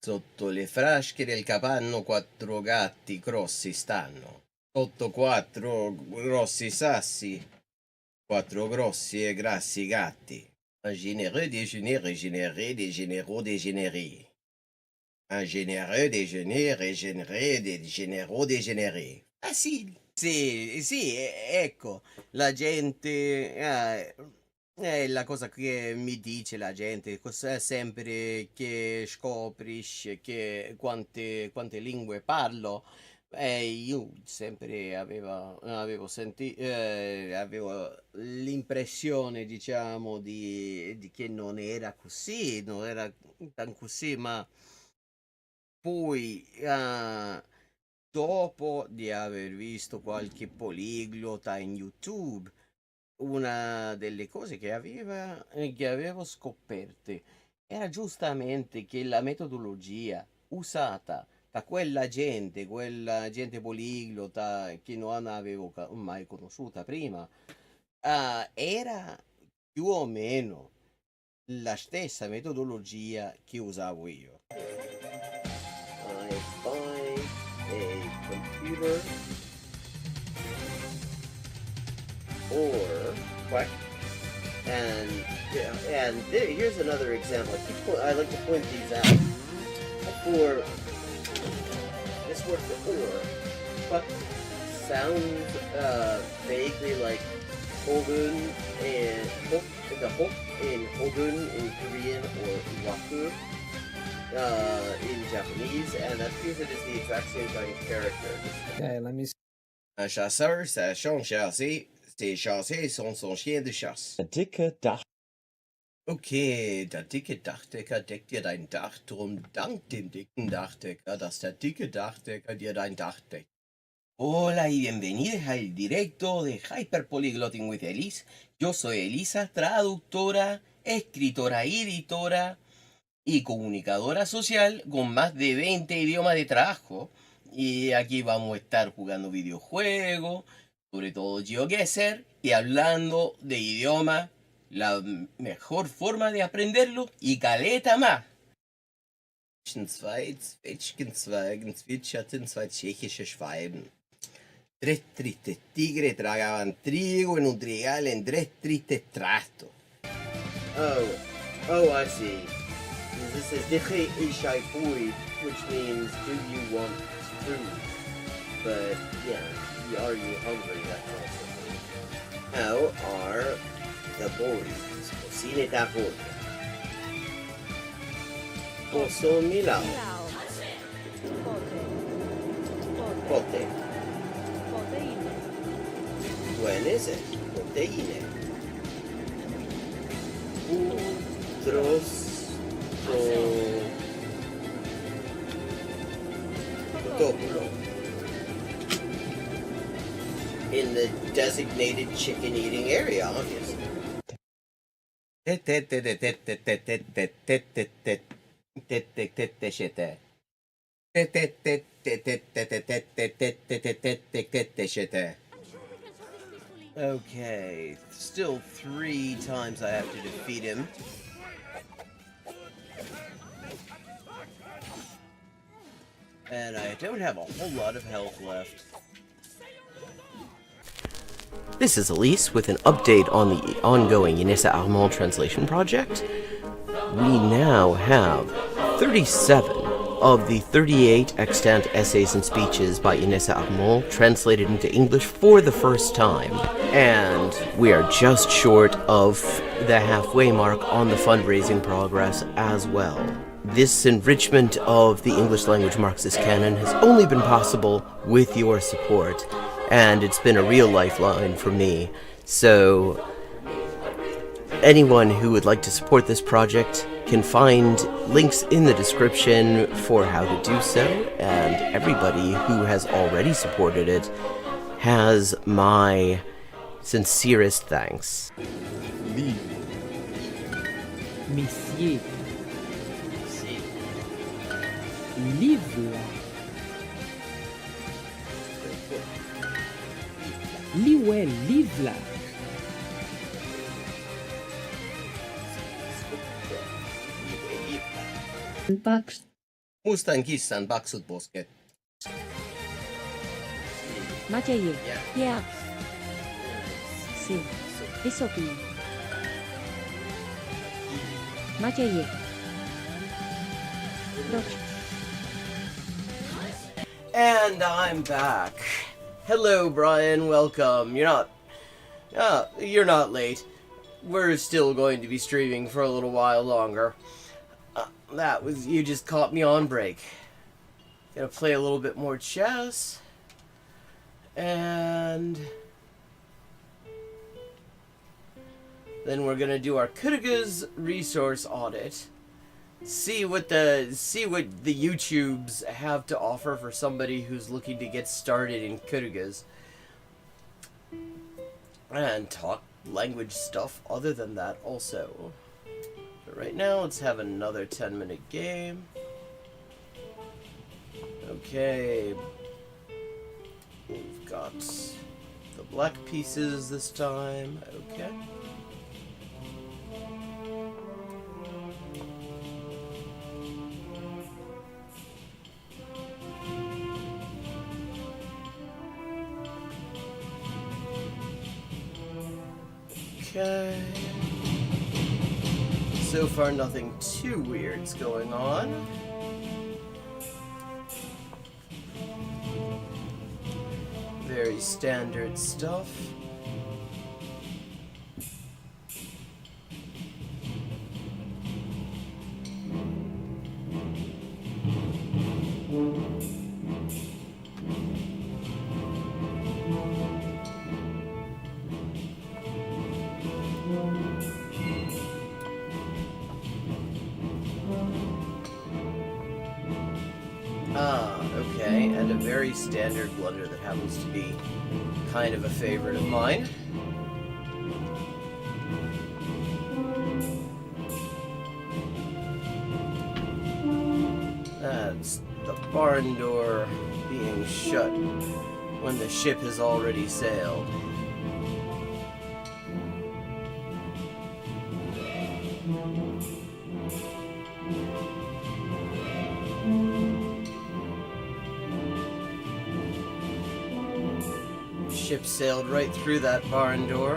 Sotto le frasche del capanno 4 gatti grossi stanno. Sotto 4 grossi sassi, 4 grossi e grassi gatti. Un généreux déjeuner régénéré des généraux dégénérés. Un généreux déjeuner régénéré des généraux dégénérés. Facile. Sì, ecco, la gente... è la cosa che mi dice la gente, sempre che scoprisce che quante lingue parlo. Io sempre avevo l'impressione, diciamo, di che non era così, non era tan così, ma poi dopo di aver visto qualche poliglota in YouTube, una delle cose che avevo scoperte era giustamente che la metodologia usata da quella gente poliglota che non avevo mai conosciuta prima, era più o meno la stessa metodologia che usavo io. I buy a computer or what? And here's another example. I like to point these out. For this word for or, but sounds vaguely like hogun and hok, the hok in hogun in Korean or waku in Japanese, and that appears it is the exact same kind of character. Okay, let me see. Un chasseur sachant chasser, ses chassés sont son chien de chasse. Der dicke Dach. Okay, der dicke Dachdecker deckt dir dein Dach, drum dank dem dicken Dachdecker, dass der dicke Dachdecker dir dein Dach deckt. Hola y bienvenidos al directo de Hyper Polyglotting with Elise. Yo soy Elisa, traductora, escritora y editora y comunicadora social con más de 20 idiomas de trabajo. Y aquí vamos a estar jugando videojuegos, sobre todo GeoGuessr, y hablando de idiomas, la mejor forma de aprenderlo y caleta más. Zwei Zwetschgenzweigen zwitscherten zwei tschechische Schwalben. Tres tristes tigres tragaban trigo en un trigal en tres tristes trastos. Oh, I see. This is Diche Ishai Fui, which means do you want food? But yeah, are you hungry? That's also. How are the boys? Cocine da boya. Posso Milao. Pote. Buenese. Proteine. Utros. Totopolo. In the designated chicken eating area, obviously. Okay, still 3 times I have to defeat him. And I don't have a whole lot of health left. This is Elise with an update on the ongoing Inessa Armand translation project. We now have 37 of the 38 extant essays and speeches by Inessa Armand translated into English for the first time. And we are just short of the halfway mark on the fundraising progress as well. This enrichment of the English language Marxist canon has only been possible with your support, and it's been a real lifeline for me. So anyone who would like to support this project can find links in the description for how to do so, and everybody who has already supported it has my sincerest thanks. Monsieur. Livre. Liwe, livre. Box. Mustan kissan paksut posket. Maciej. Ja. Si. Wysoki. Maciej. Dobrze. And I'm back. Hello, Brian. Welcome. You're not late. We're still going to be streaming for a little while longer. You just caught me on break. Gonna play a little bit more chess. And then we're gonna do our Kyrgyz resource audit. See what the YouTubes have to offer for somebody who's looking to get started in Kyrgyz. And talk language stuff other than that also. But right now, let's have another 10-minute game. Okay. We've got the black pieces this time. Okay. Okay. So far, nothing too weird's going on. Very standard stuff. Okay, and a very standard blunder that happens to be kind of a favorite of mine. That's the barn door being shut when the ship has already sailed. Ship sailed right through that barn door.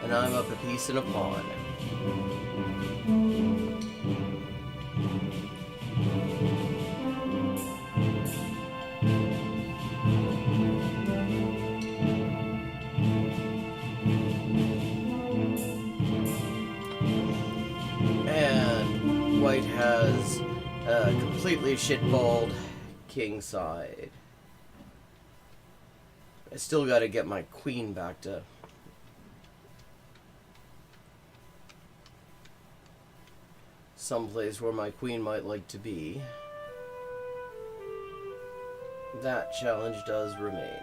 And I'm up a piece in a pawn. And white has completely shitballed king side. I still gotta get my queen back to someplace where my queen might like to be. That challenge does remain.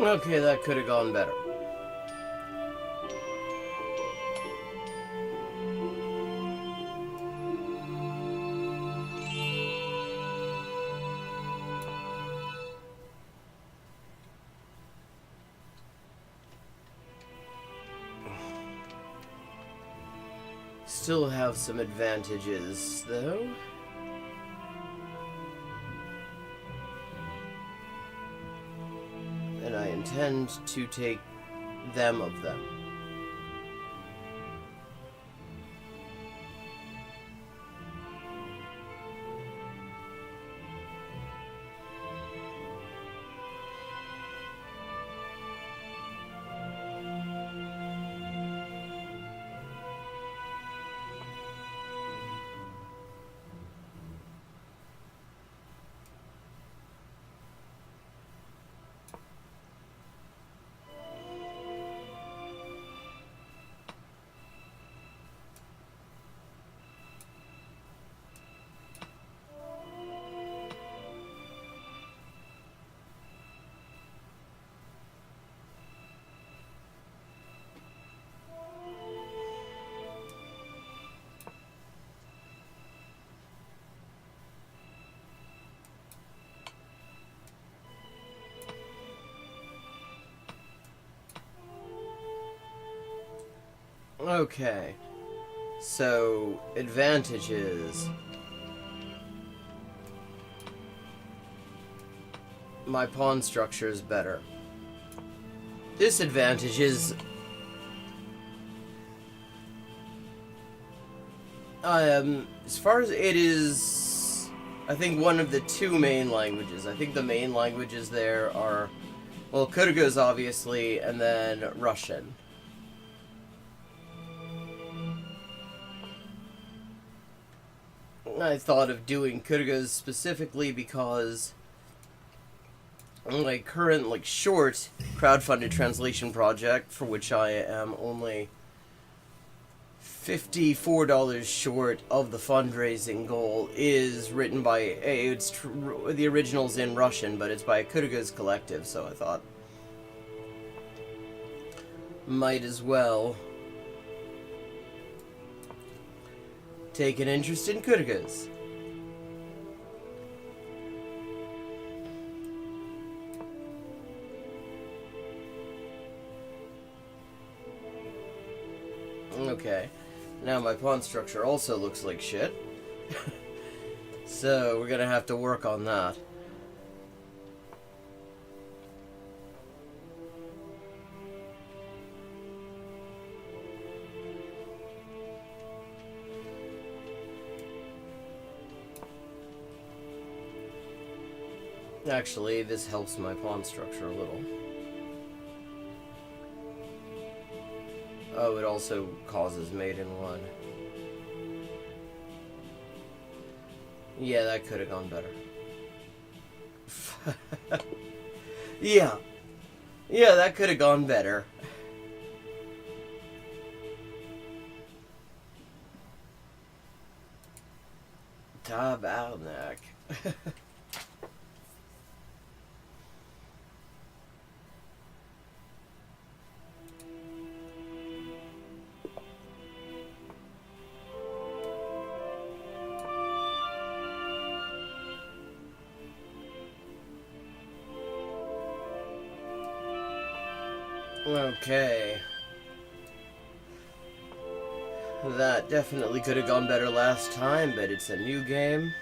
Okay, that could have gone better. Still have some advantages, though. And I intend to take them of them. Okay, so advantages. My pawn structure is better. Disadvantages. As far as it is, I think one of the two main languages. I think the main languages there are, well, Kyrgyz obviously, and then Russian. I thought of doing Kyrgyz specifically because my current, short crowdfunded translation project, for which I am only $54 short of the fundraising goal, is written by the original's in Russian, but it's by a Kyrgyz collective, so I thought might as well take an interest in Kyrgyz. Okay, now my pawn structure also looks like shit. So we're gonna have to work on that. Actually, this helps my pawn structure a little. Oh, it also causes mate in one. Yeah, that could have gone better. Yeah. Yeah, that could have gone better. Tabarnak. Okay. That definitely could have gone better last time, but it's a new game.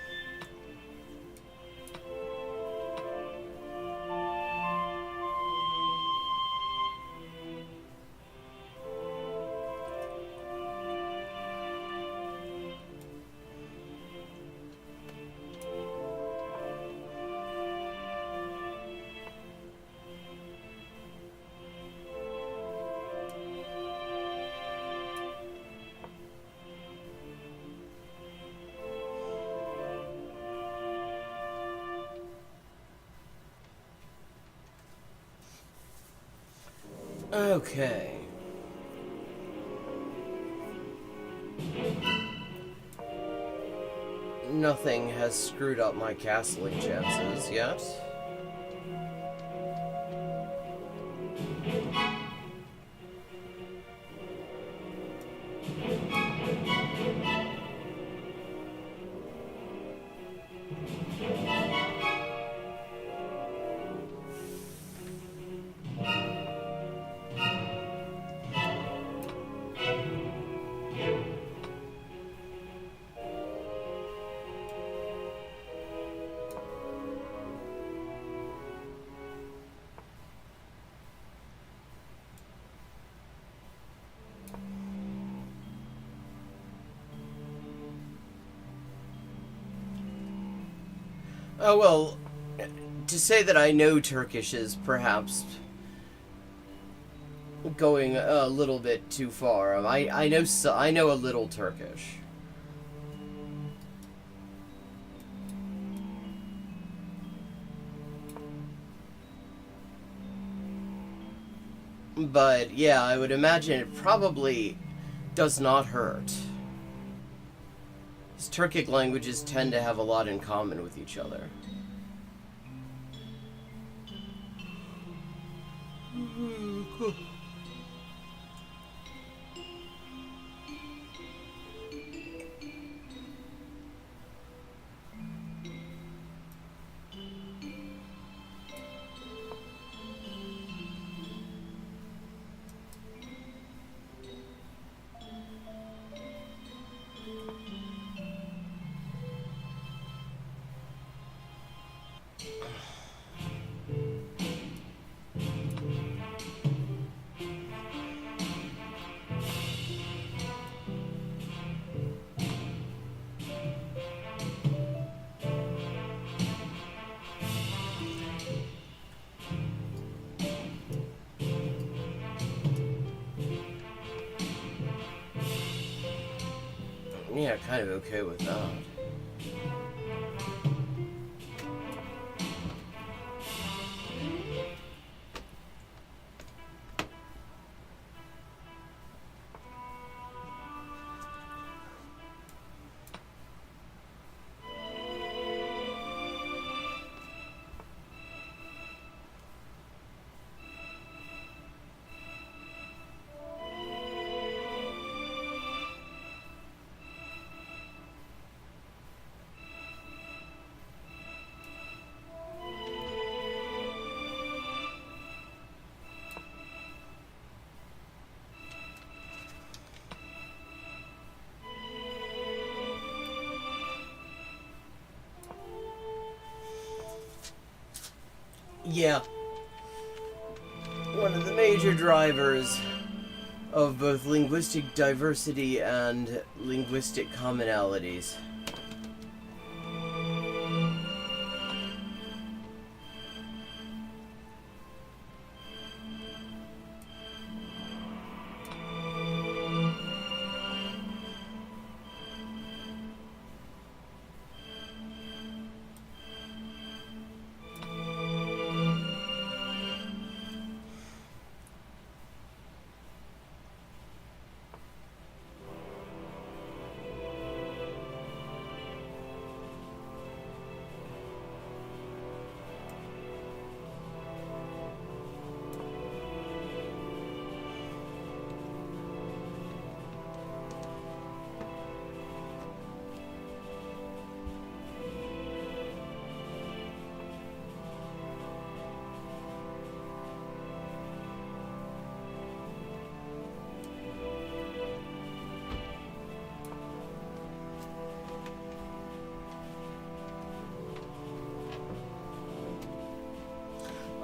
Okay. Nothing has screwed up my castling chances yet. Oh, well, to say that I know Turkish is perhaps going a little bit too far. I know a little Turkish. But yeah, I would imagine it probably does not hurt. These Turkic languages tend to have a lot in common with each other. Yeah, kind of okay with that. Yeah. One of the major drivers of both linguistic diversity and linguistic commonalities.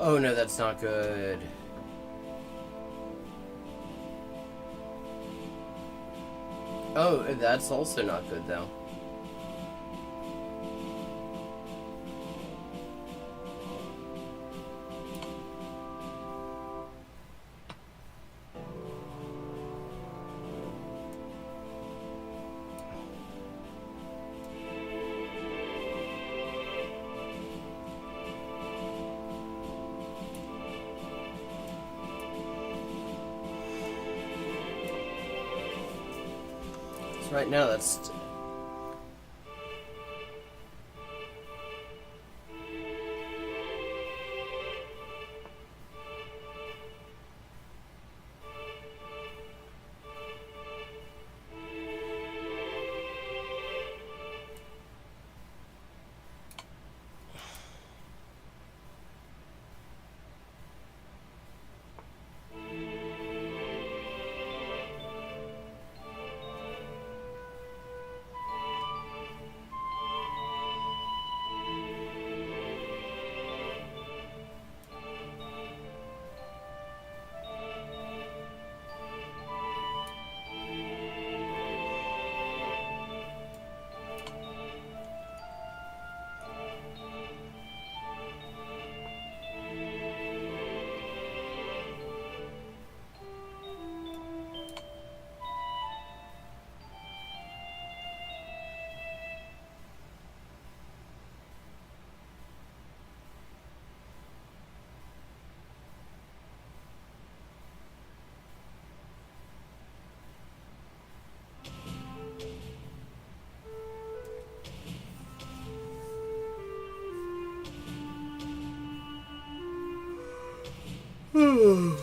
Oh no, that's not good. Oh, that's also not good though. Right now, that's... Okay.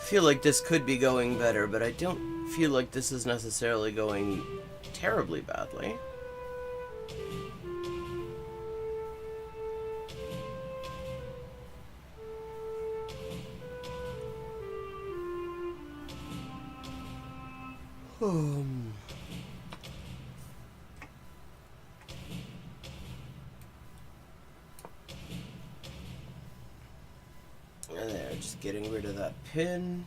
Feel like this could be going better, but I don't feel like this is necessarily going terribly badly. There, just getting rid of that pin.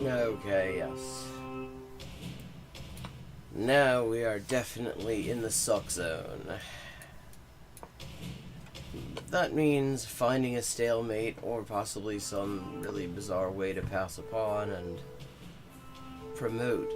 Okay, yes. Now we are definitely in the suck zone. That means finding a stalemate or possibly some really bizarre way to pass upon and promote.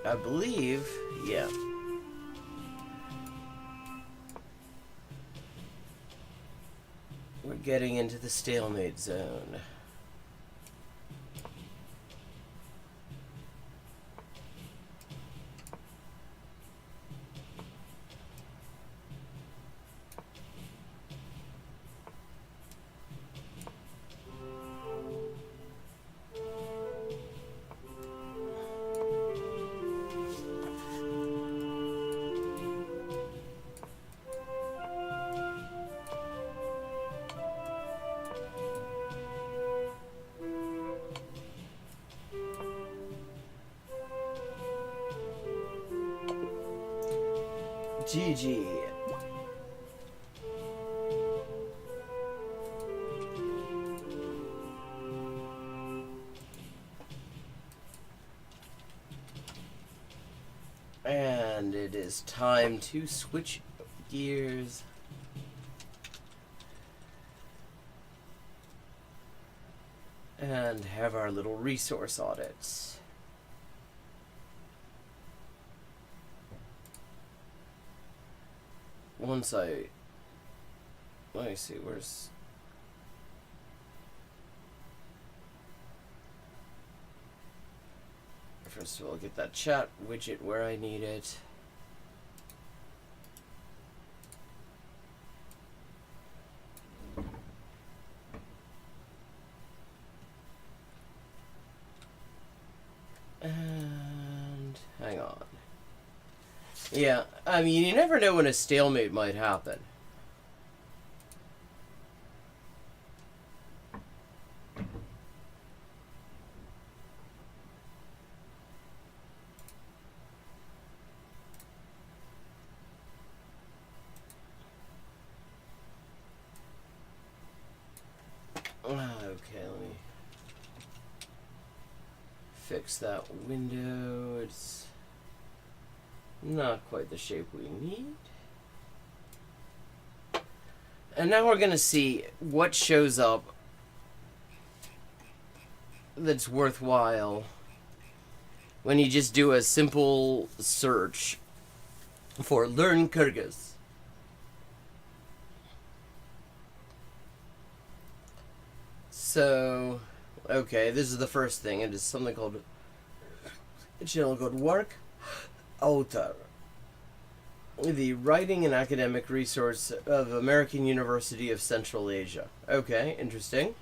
I believe, yeah. We're getting into the stalemate zone. GG. And it is time to switch gears. And have our little resource audits. Once let me see, where's... First of all, get that chat widget where I need it. And hang on. Yeah, I mean, you never know when a stalemate might happen. Okay, let me fix that window. It's not quite the shape we need. And now we're gonna see what shows up that's worthwhile when you just do a simple search for Learn Kyrgyz. So, okay, this is the first thing. It is something called a channel called Work Autor, the writing and academic resource of American University of Central Asia. Okay, interesting.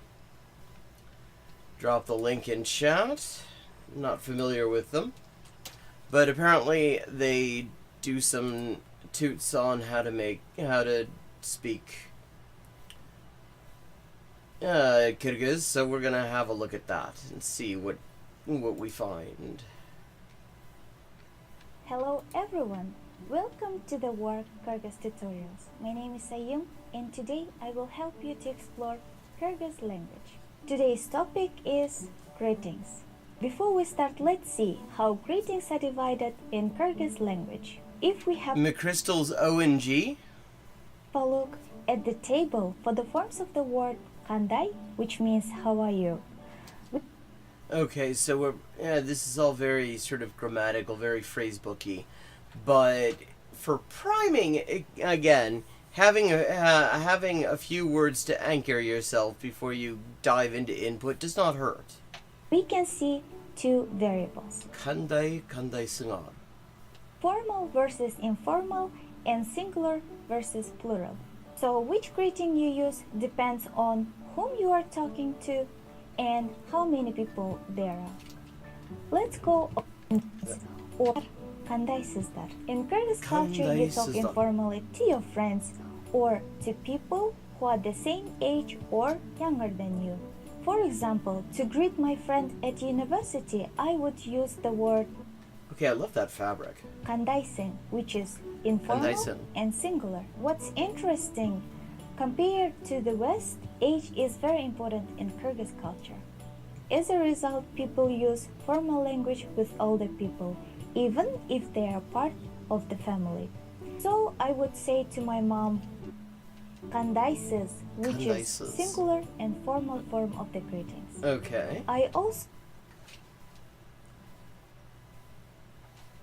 Drop the link in chat. Not familiar with them, but apparently they do some toots on how to speak Kyrgyz, so we're gonna have a look at that and see what we find. Hello everyone, welcome to the Work Kyrgyz tutorials. My name is Ayum and today I will help you to explore Kyrgyz language. Today's topic is greetings. Before we start, let's see how greetings are divided in Kyrgyz language. If we have McChrystal's ONG? a look at the table for the forms of the word Kanday, which means how are you. Okay, so this is all very sort of grammatical, very phrasebooky, but for priming, again, having a few words to anchor yourself before you dive into input does not hurt. We can see two variables. Kanday Singar. Formal versus informal and singular versus plural. So which greeting you use depends on whom you are talking to and how many people there are. Let's go on or Kanday sister. In Kyrgyz culture you talk informally to your friends or to people who are the same age or younger than you. For example, to greet my friend at university, I would use the word Okay, I love that fabric. Kandaysin, which is informal and singular. What's interesting, compared to the West, age is very important in Kyrgyz culture. As a result, people use formal language with older people, even if they are part of the family. So I would say to my mom, Kandaysis, which is singular and formal form of the greetings. Okay. I also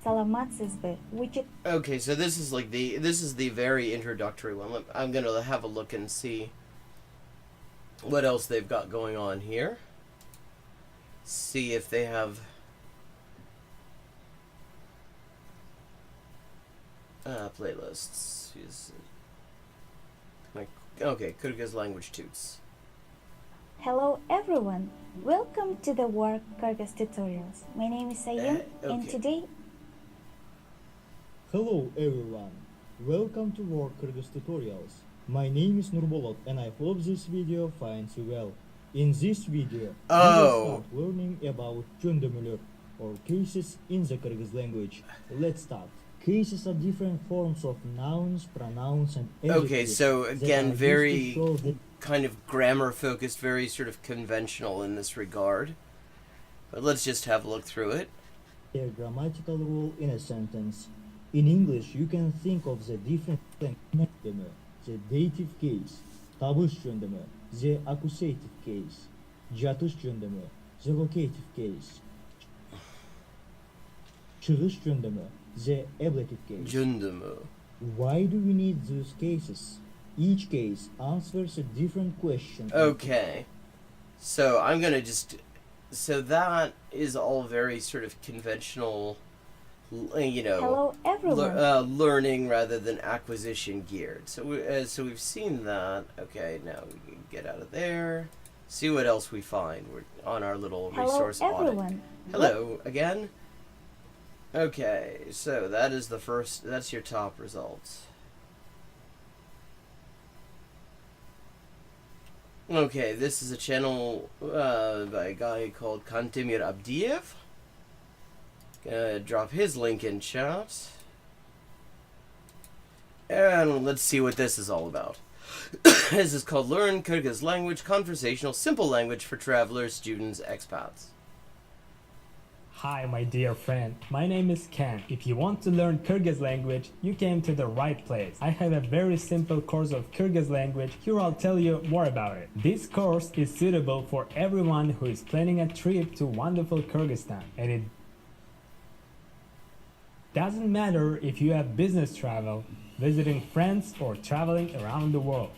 Salamatsizbe, which is Okay, so this is like this is the very introductory one. I'm gonna have a look and see what else they've got going on here. See if they have playlists. Okay, Kyrgyz language toots. Hello everyone, welcome to the Work Kyrgyz tutorials. My name is Ayum and today Hello everyone, welcome to Work Kyrgyz tutorials. My name is Nurbolot and I hope this video finds you well. In this video, we will start learning about cöndömülök or cases in the Kyrgyz language. Let's start. Cases are different forms of nouns, pronouns and adjectives. Okay, so again, very kind of grammar focused, very sort of conventional in this regard. But let's just have a look through it. A grammatical rule in a sentence. In English, you can think of the different cöndömü, the dative case, tabış cöndömü, the accusative case, jatış cöndömü, the locative case, çıgış cöndömü, the ablative case. Cöndömü. Why do we need those cases? Each case answers a different question. Okay, so I'm gonna so that is all very sort of conventional, you know, hello everyone. Learning rather than acquisition geared. So so we've seen that. Okay, now we can get out of there. See what else we find. We're on our little resource audit. Hello again. Okay, so that is the first. That's your top results. Okay, this is a channel by a guy called Kantemir Abdiev. Gonna drop his link in chat. And let's see what this is all about. This is called Learn Kyrgyz Language, Conversational Simple Language for Travelers, Students, Expats. Hi, my dear friend. My name is Ken. If you want to learn Kyrgyz language, you came to the right place. I have a very simple course of Kyrgyz language. Here I'll tell you more about it. This course is suitable for everyone who is planning a trip to wonderful Kyrgyzstan. And it doesn't matter if you have business travel, visiting friends, or traveling around the world.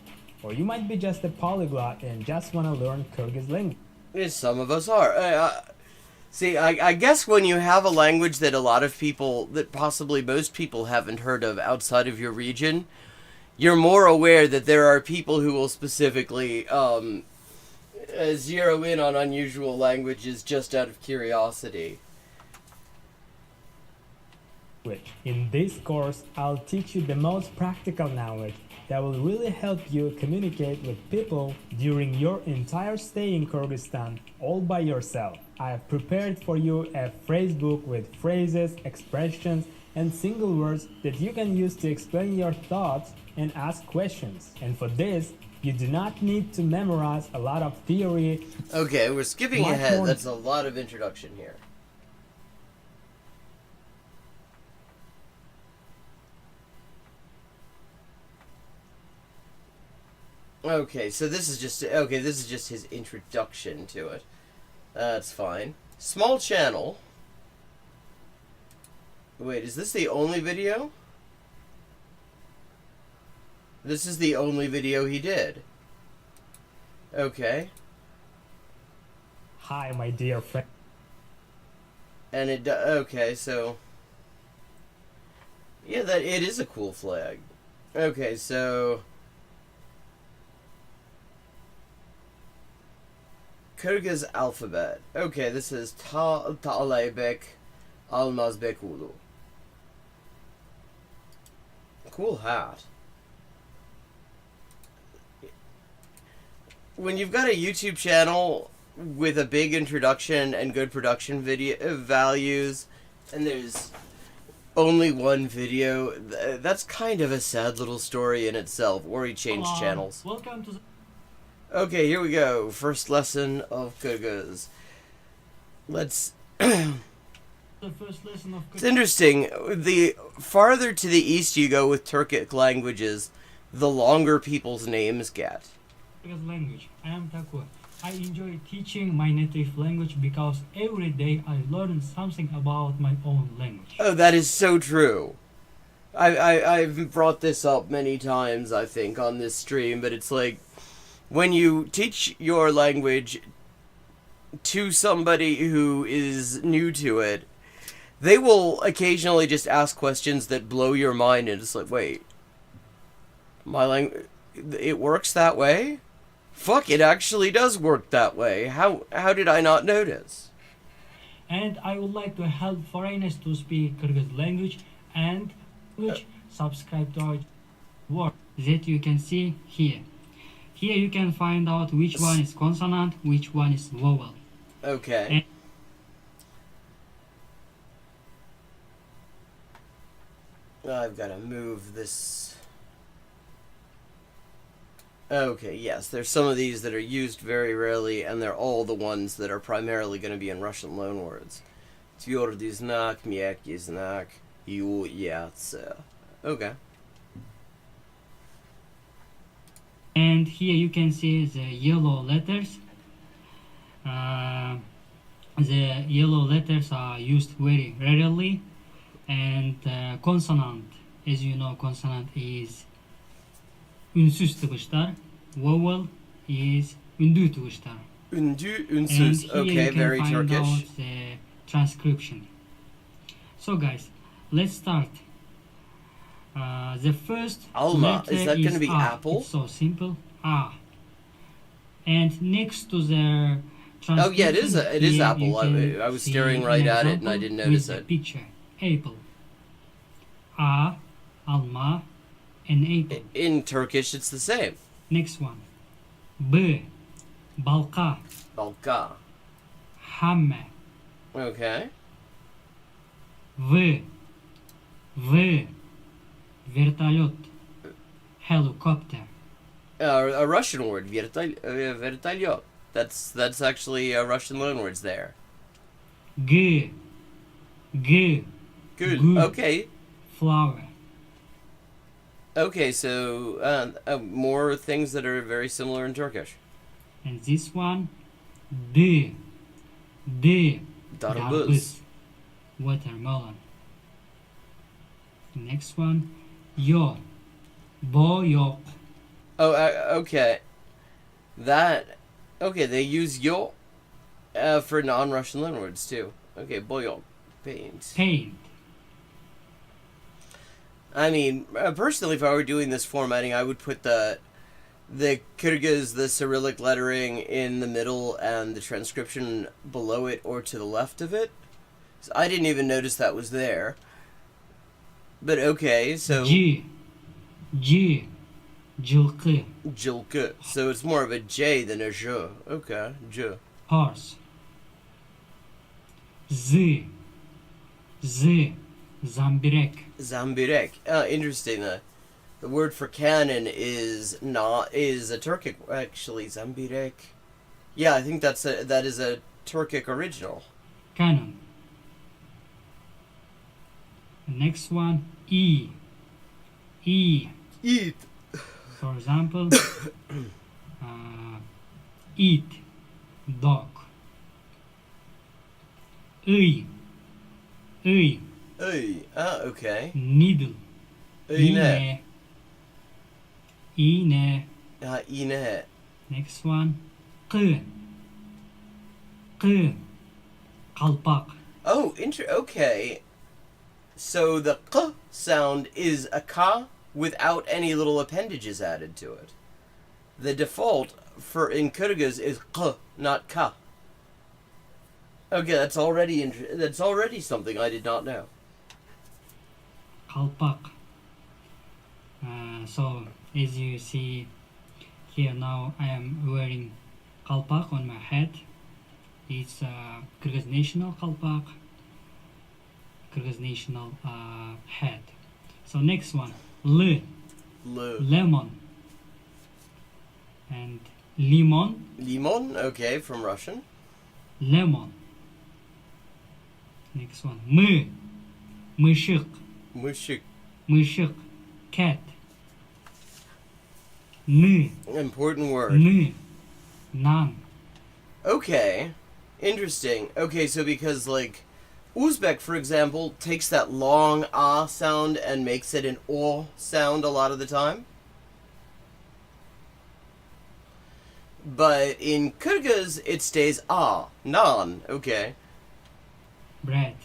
Or you might be just a polyglot and just want to learn Kyrgyz language. Yes, some of us are. See, I guess when you have a language that a lot of people, that possibly most people haven't heard of outside of your region, you're more aware that there are people who will specifically zero in on unusual languages just out of curiosity. language. In this course, I'll teach you the most practical knowledge that will really help you communicate with people during your entire stay in Kyrgyzstan all by yourself. I have prepared for you a phrase book with phrases, expressions, and single words that you can use to explain your thoughts and ask questions. And for this, you do not need to memorize a lot of theory. Okay, we're skipping Much ahead. more- That's a lot of introduction here. Okay, so this is just his introduction to it. That's fine. Small channel. Wait, is this the only video? This is the only video he did. Okay. Hi, my dear friend. And okay, so yeah, that it is a cool flag. Okay, so Kyrgyz alphabet. Okay, this is Ta'alaybek Almazbekulu. Cool hat. When you've got a YouTube channel with a big introduction and good production video values, and there's only one video, that's kind of a sad little story in itself, or he changed channels. Welcome to the Okay, here we go. First lesson of Kyrgyz. Let's... first lesson of It's interesting. The farther to the east you go with Turkic languages, the longer people's names get. Kyrgyz language. I am Taku. I enjoy teaching my native language because every day I learn something about my own language. Oh, that is so true. I've brought this up many times, I think, on this stream, but it's like, when you teach your language to somebody who is new to it, they will occasionally just ask questions that blow your mind, and it's like, wait, my language, it works that way? Fuck, it actually does work that way. How did I not notice? And I would like to help foreigners to speak Kyrgyz language and subscribe to our work that you can see here. Here you can find out which one is consonant, which one is vowel. Okay. I've got to move this. Okay, yes, there's some of these that are used very rarely, and they're all the ones that are primarily going to be in Russian loanwords. Tвердый знак, мягкий знак, ю, я, ц. Okay. And here you can see the yellow letters. The yellow letters are used very rarely. And consonant, as you know, consonant is ünsüz tıkışlar. Vowel is ündü tıkışlar. Ündü, ünsüz. Okay, very Turkish. And here you can find out the transcription. So guys, let's start. The first Alma, letter is that going to be A. apple? It's so simple. A. And next to the Oh yeah, it is here apple. you can I was see staring an right at it and example I didn't with notice the it. Picture. Apple. A, alma, and apple. In Turkish, it's the same. Next one. B, balka. Balka. Hamme. Okay. V, vertolyot. Helicopter. A Russian word, vertolyot. That's actually Russian loanwords there. G. Good. Okay. Flower. Okay, so more things that are very similar in Turkish. And this one, D. Darbuz. Watermelon. Next one, yo. Boyok. Oh, okay. Okay, they use yo for non-Russian loanwords too. Okay, boyok. Paint. I mean, personally, if I were doing this formatting, I would put the Kyrgyz, the Cyrillic lettering in the middle and the transcription below it or to the left of it. So I didn't even notice that was there. But okay, so... J. Жылқы. Жылқы. So it's more of a J than a J. Okay, J. Horse. Z. Zambirek. Zambirek. Interesting. The word for cannon is a Turkic, actually. Zambirek. Yeah, I think that is a Turkic original. Cannon. Next one, E. Eat. For example, eat, dog. Ый. Okay. Needle. İğne. İğne. İğne. Next one, Qı. Kalpak. Oh, okay. So the Q sound is a Ka without any little appendages added to it. The default in Kyrgyz is Q, not Ka. Okay, that's already something I did not know. Kalpak. So as you see here now, I am wearing kalpak on my head. It's Kyrgyz national kalpak, Kyrgyz national hat. So next one, lemon, and limon, okay, from Russian. Lemon. Next one, мышик, cat. Important word. Nan. Okay, interesting. Okay, so because like Uzbek, for example, takes that long ah sound and makes it an o sound a lot of the time. But in Kyrgyz, it stays ah, nan. Okay. Bread.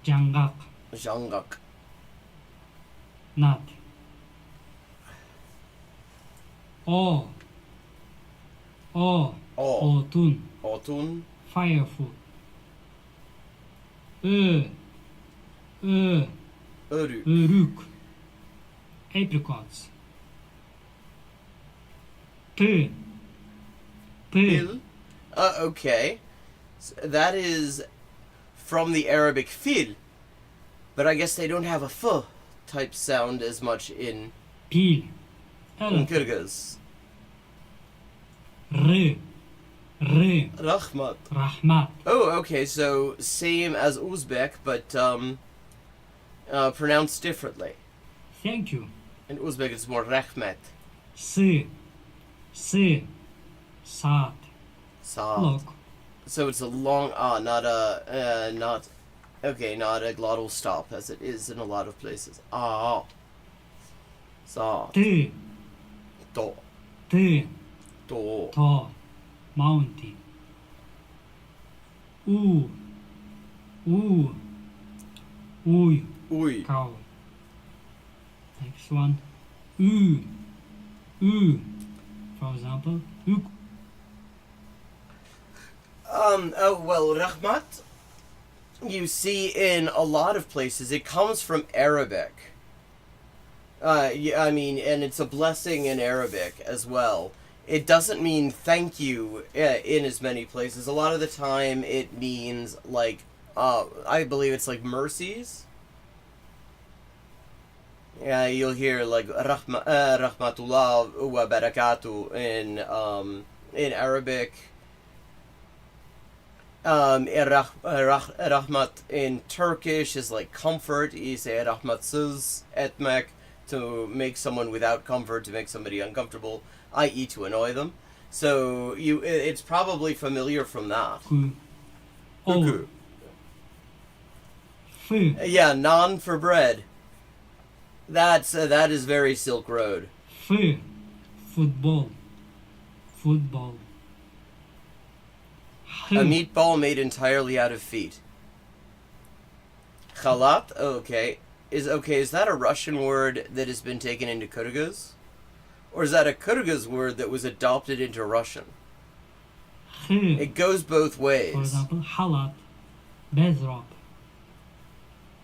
Jangak. Nut. Otun. Firefood. Örük. Apricots. Pil. Okay. So that is from the Arabic fil. But I guess they don't have a f type sound as much in Kyrgyz. Rahmat. Oh, okay, so same as Uzbek, but pronounced differently. Thank you. In Uzbek, it's more Rahmat. Saat. Look. So it's a long not a glottal stop as it is in a lot of places. Ah. Sa. Do. Mountain. Uy. Cow. Next one. For example, Rahmat, you see in a lot of places, it comes from Arabic. I mean, and it's a blessing in Arabic as well. It doesn't mean thank you in as many places. A lot of the time it means like, I believe it's like mercies. Yeah, you'll hear like rahmatullah wa barakatuh in Arabic. Rahmat in Turkish is like comfort. You say rahmatsız etmek, to make someone without comfort, to make somebody uncomfortable, i.e. to annoy them. So it's probably familiar from that. Yeah, naan for bread. That is very Silk Road. Football. A meatball made entirely out of feet. Khalat? Okay. Is that a Russian word that has been taken into Kyrgyz? Or is that a Kyrgyz word that was adopted into Russian? It goes both ways. For example, halat, bezrop.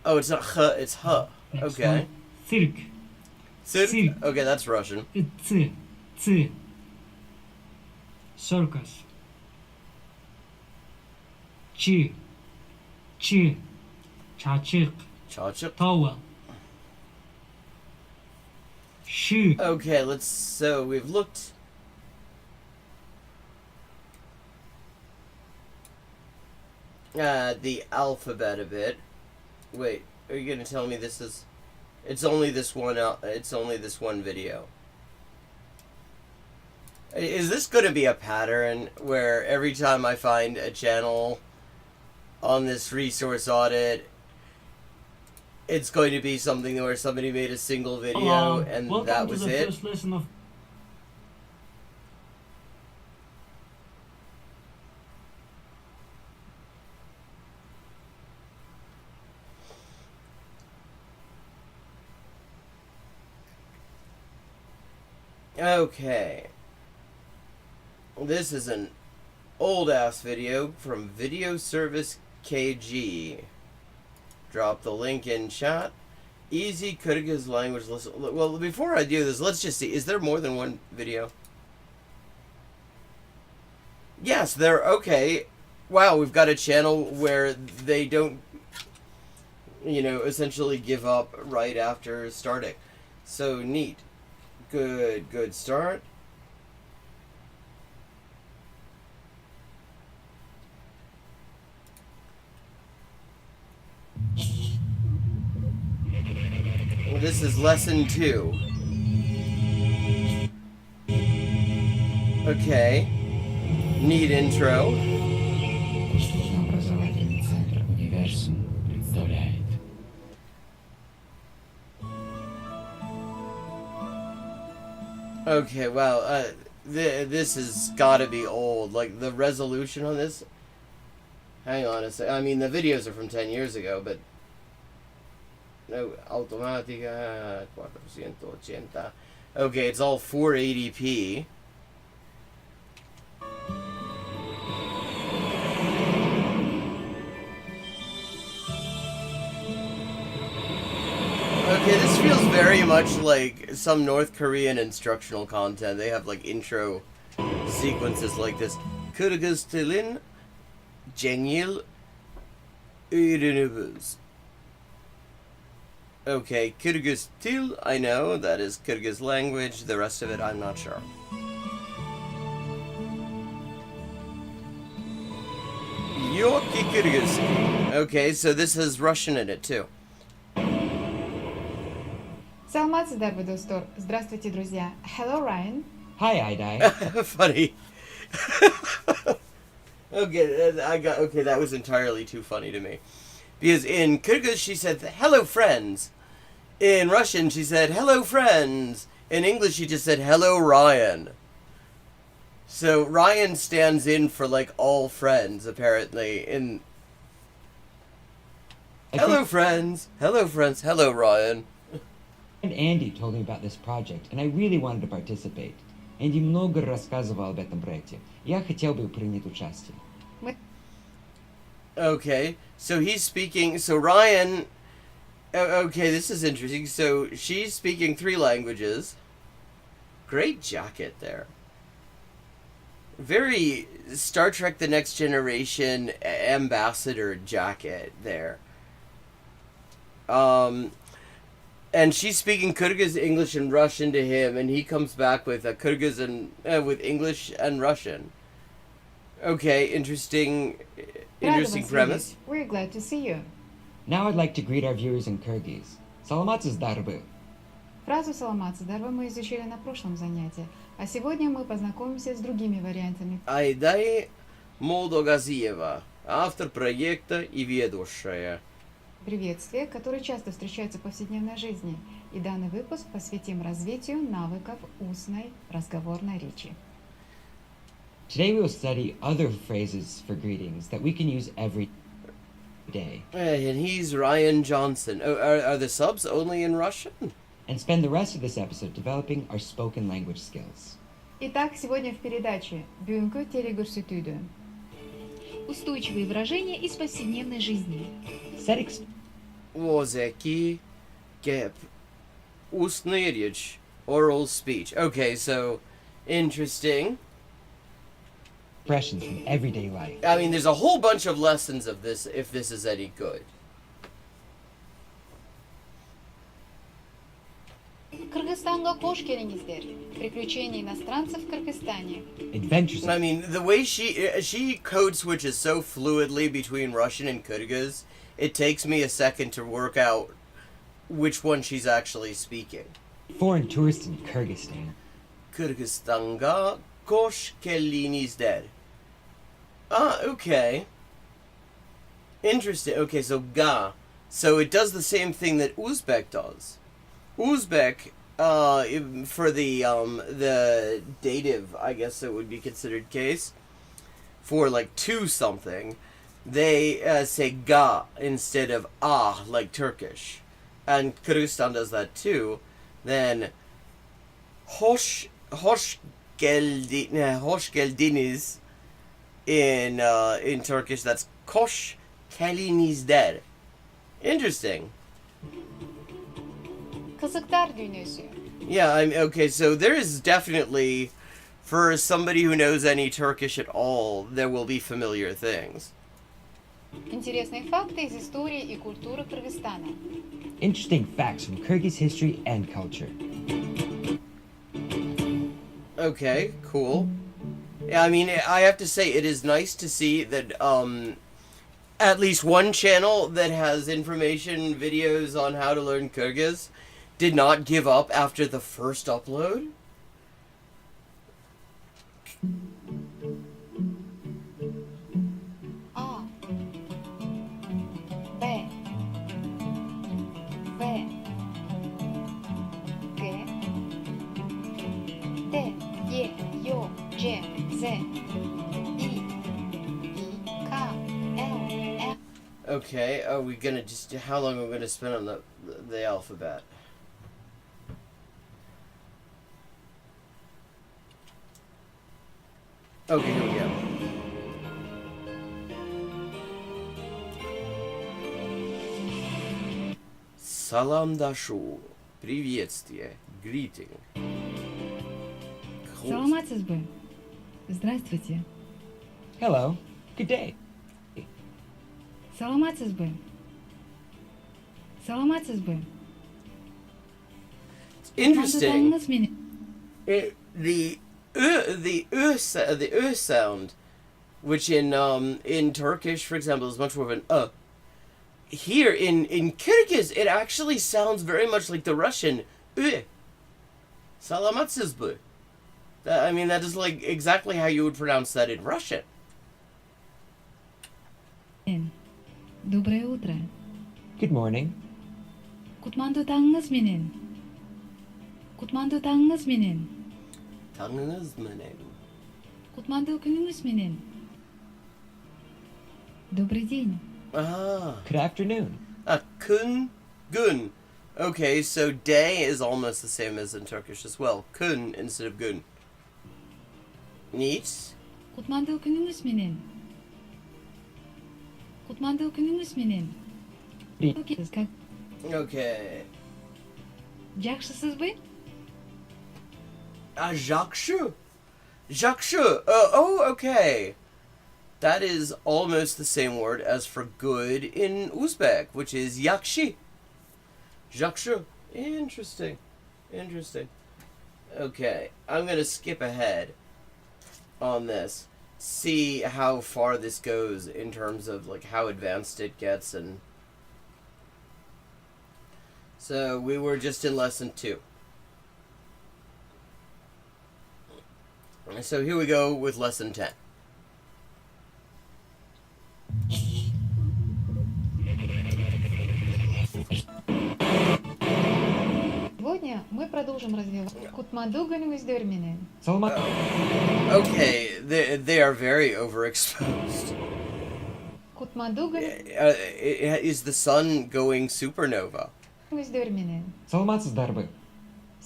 Oh, it's not h, it's h. Next Okay. one, cirk. Cirk? Okay, that's Russian. C. Circus. Chi. Chachik. Chachik. Towel. Shi. Okay, so we've looked. The alphabet a bit. Wait, are you gonna tell me this is? It's only this one. It's only this one video. Is this gonna be a pattern where every time I find a channel on this resource audit, it's going to be something where somebody made a single video and that was it? First lesson of Okay. This is an old-ass video from Video Service KG. Drop the link in chat. Easy Kyrgyz language listen. Well, before I do this, let's just see. Is there more than one video? Yes, okay. Wow, we've got a channel where they don't, essentially give up right after starting. So neat. Good start. Well, this is lesson 2. Okay. Neat intro. Okay, wow, this has gotta be old. Like, the resolution on this... Hang on a sec. I mean, the videos are from 10 years ago, but... No, automática, 480. Okay, it's all 480p. Okay, this feels very much like some North Korean instructional content. They have like intro sequences like this. Kyrgyz tilin Jengil öğreniriz. Okay, Kyrgyz til, I know, that is Kyrgyz language. The rest of it, I'm not sure. Yoki Kyrgyz. Okay, so this has Russian in it too. Салмат Здарбадостор. Здравствуйте, друзья. Hello, Ryan. Hi, Idai. Funny. Okay, that was entirely too funny to me. Because in Kyrgyz she said, hello friends. In Russian she said, hello friends. In English she just said, hello Ryan. So Ryan stands in for like all friends, apparently. Hello friends, hello Ryan. And Andy told me about this project, and I really wanted to participate. Andy много рассказывал об этом проекте. Я хотел бы принять участие. Okay, so he's speaking, so Ryan, okay, this is interesting. So she's speaking 3 languages. Great jacket there. Very Star Trek The Next Generation ambassador jacket there. And she's speaking Kyrgyz, English, and Russian to him, and he comes back with a Kyrgyz and with English and Russian. Okay, interesting premise. We're glad to see you. Now I'd like to greet our viewers in Kyrgyz. Salamat zdarby. Фразу «саламат здарба» мы изучили на прошлом занятии, а сегодня мы познакомимся с другими вариантами. Айдай Молдогазиева, автор проекта и ведущая. Приветствия, которые часто встречаются в повседневной жизни, и данный выпуск посвятим развитию навыков устной разговорной речи. Today we will study other phrases for greetings that we can use every day. And he's Ryan Johnson. Oh, are the subs only in Russian? And spend the rest of this episode developing our spoken language skills. Итак, сегодня в передаче «Bugünkü telegürsütüydü». Устойчивые выражения из повседневной жизни. Wozeki gep ustny rечь, oral speech. Okay, so interesting. Expressions from everyday life. I mean, there's a whole bunch of lessons of this if this is any good. Кыргызстанга кош келиңиздер. Приключения иностранцев в Кыргызстане. Adventures. I mean, the way she code switches so fluidly between Russian and Kyrgyz, it takes me a second to work out which one she's actually speaking. Foreign tourists in Kyrgyzstan. Kyrgyzstanga koş gelinizler. Ah, okay. Interesting. Okay, so ga. So it does the same thing that Uzbek does. Uzbek, for the dative, I guess it would be considered case, for like to something, they say ga instead of ah, like Turkish. And Kyrgyzstan does that too. Then hoş geldiniz in Turkish, that's koş gelinizler. Interesting. Kazıklar düğünüsü. Yeah, okay, so there is definitely, for somebody who knows any Turkish at all, there will be familiar things. Интересные факты из истории и культуры Кыргызстана. Interesting facts from Kyrgyz history and culture. Okay, cool. Yeah, I mean, I have to say, it is nice to see that at least one channel that has information videos on how to learn Kyrgyz did not give up after the first upload. A B V G D Y Yo C Z I K L M. Okay, are we gonna just, how long are we gonna spend on the alphabet? Okay, here we go. Salamdashu. Приветствие. Greeting. Саламатсызбы. Здравствуйте. Hello. Good day. Саламатсызбы. Саламатсызбы. Interesting. The sound, which in Turkish, for example, is much more of an Here in Kyrgyz, it actually sounds very much like the Russian Salamatsizbu. I mean, that is like exactly how you would pronounce that in Russian. Доброе утро. Good morning. Kutmandu tağınız menен. Kutmandu tağınız menен. Tağınız menен. Kutmandu gününüz menен. Добрый день. Ah. Good afternoon. Kun, gun. Okay, so day is almost the same as in Turkish as well. Kun instead of gun. Neat. Kutmandu gününüz menен. Kutmandu gününüz menен. Okay. Жақсысызбы? Jakshu. Jakshu. Okay. That is almost the same word as for good in Uzbek, which is yakshi. Jakshu. Interesting. Interesting. Okay, I'm going to skip ahead on this. See how far this goes in terms of like how advanced it gets. And so we were just in lesson 2. So here we go with lesson 10. Сегодня мы продолжим развивать Кутманду günümüzдөр менен. Okay, they are very overexposed. Kutmandu Is the sun going supernova? günümüzдөр менен. Саламатсыздарбы.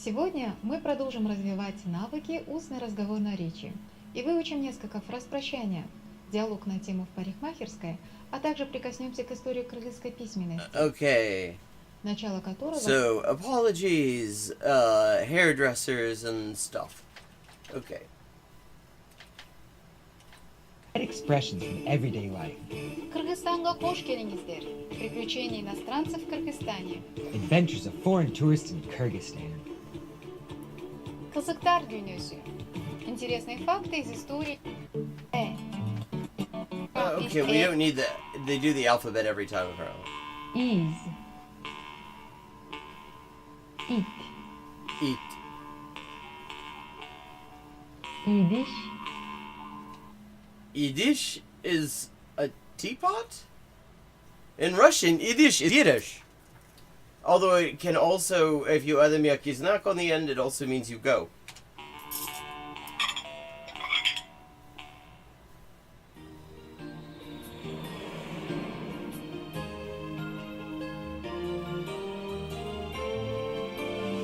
Сегодня мы продолжим развивать навыки устной разговорной речи и выучим несколько фраз прощания, диалог на тему в парикмахерской, а также прикоснемся к истории кыргызской письменности, Okay. начало которого... So, apologies, hairdressers and stuff. Okay. Expressions from everyday life. Кыргызстанга қош келиңиздер. Приключения иностранцев в Кыргызстане. Adventures of foreign tourists in Kyrgyzstan. Кызыктар дүйнөсү. Интересные факты из истории. Okay, we don't need that. They do the alphabet every time, apparently. Is. It. Eat. Yiddish. Yiddish is a teapot? In Russian, Yiddish is Yiddish. Although it can also, if you add the miyakiznak on the end, it also means you go.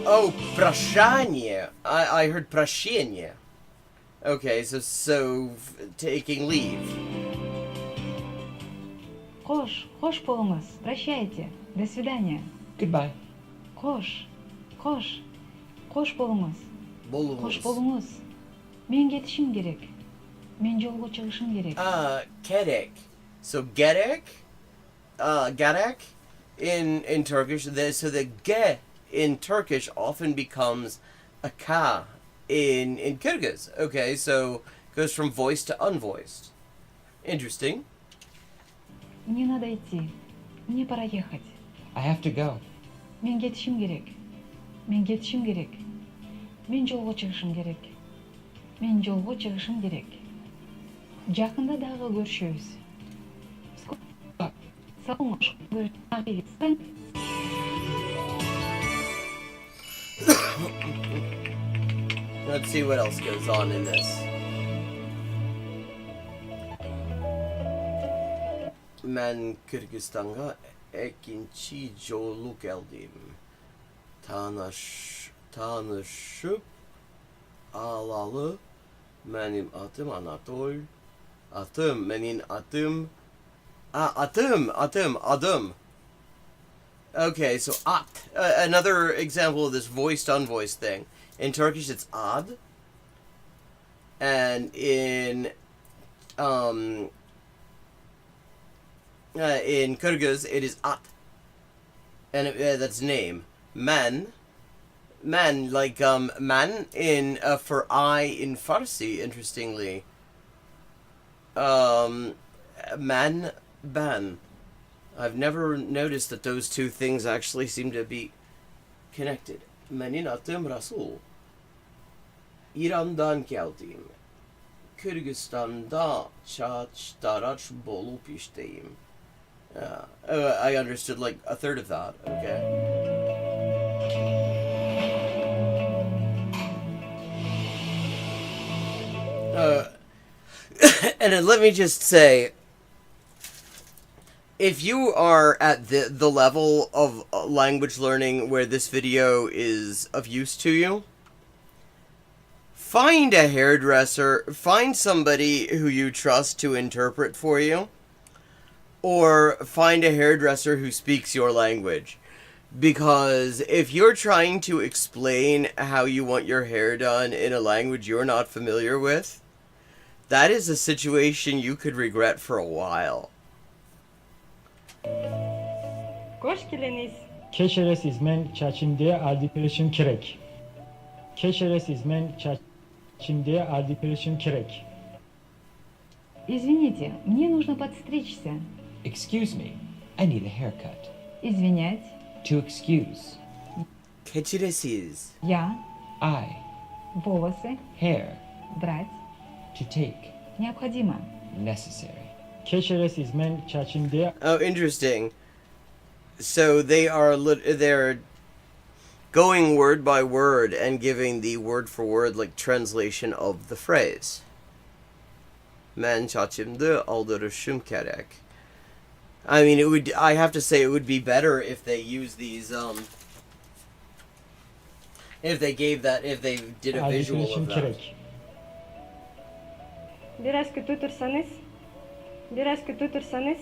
Oh, prashanie. I heard prashenie. Okay, so taking leave. Қош болыңыз. Прощайте. До свидания. Goodbye. Қош болыңыз. Bolumuz. Қош болыңыз. Мен кетишим керек. Мен жолго чыгышым керек. Kedek. So gedek, gadek in Turkish. So the ge in Turkish often becomes a ka in Kyrgyz. Okay, so goes from voiced to unvoiced. Interesting. Мне надо идти. Мне пора ехать. I have to go. Мен кетишим керек. Мен жолго чыгышым керек. Жакында дагы көрүшөбүз. Let's see what else goes on in this. Ben Kyrgyzstan'a ikinci yolu geldim. Tanışıp alalı. Benim adım Anatol. Adım. Okay, so at. Another example of this voiced unvoiced thing. In Turkish it's ad. And in Kyrgyz it is at. And that's name. Man, like man in for I in Farsi, interestingly. Man, ban. I've never noticed that those two things actually seem to be connected. Benim adım Rasul. İran'dan geldim. Kyrgyzstan'da çağdaş bulup işteyim. I understood like a third of that. Okay. And then let me just say, if you are at the level of language learning where this video is of use to you, find a hairdresser, find somebody who you trust to interpret for you, or find a hairdresser who speaks your language. Because if you're trying to explain how you want your hair done in a language you're not familiar with, that is a situation you could regret for a while. Қош келеңиз. Кешіресіз, мен чачимде ардипиришим керек. Извините, мне нужно подстричься. Excuse me, I need a haircut. Извинять. To excuse. Keçiresiz. Я. I. Волосы. Hair. Брать. To take. Необходимо. Necessary. Oh, interesting. So they're going word by word and giving the word for word like translation of the phrase. Men çaçımdı aldırışım gerek. I mean, I have to say it would be better if they use these If they did a visual of that. Biraz tutursanız.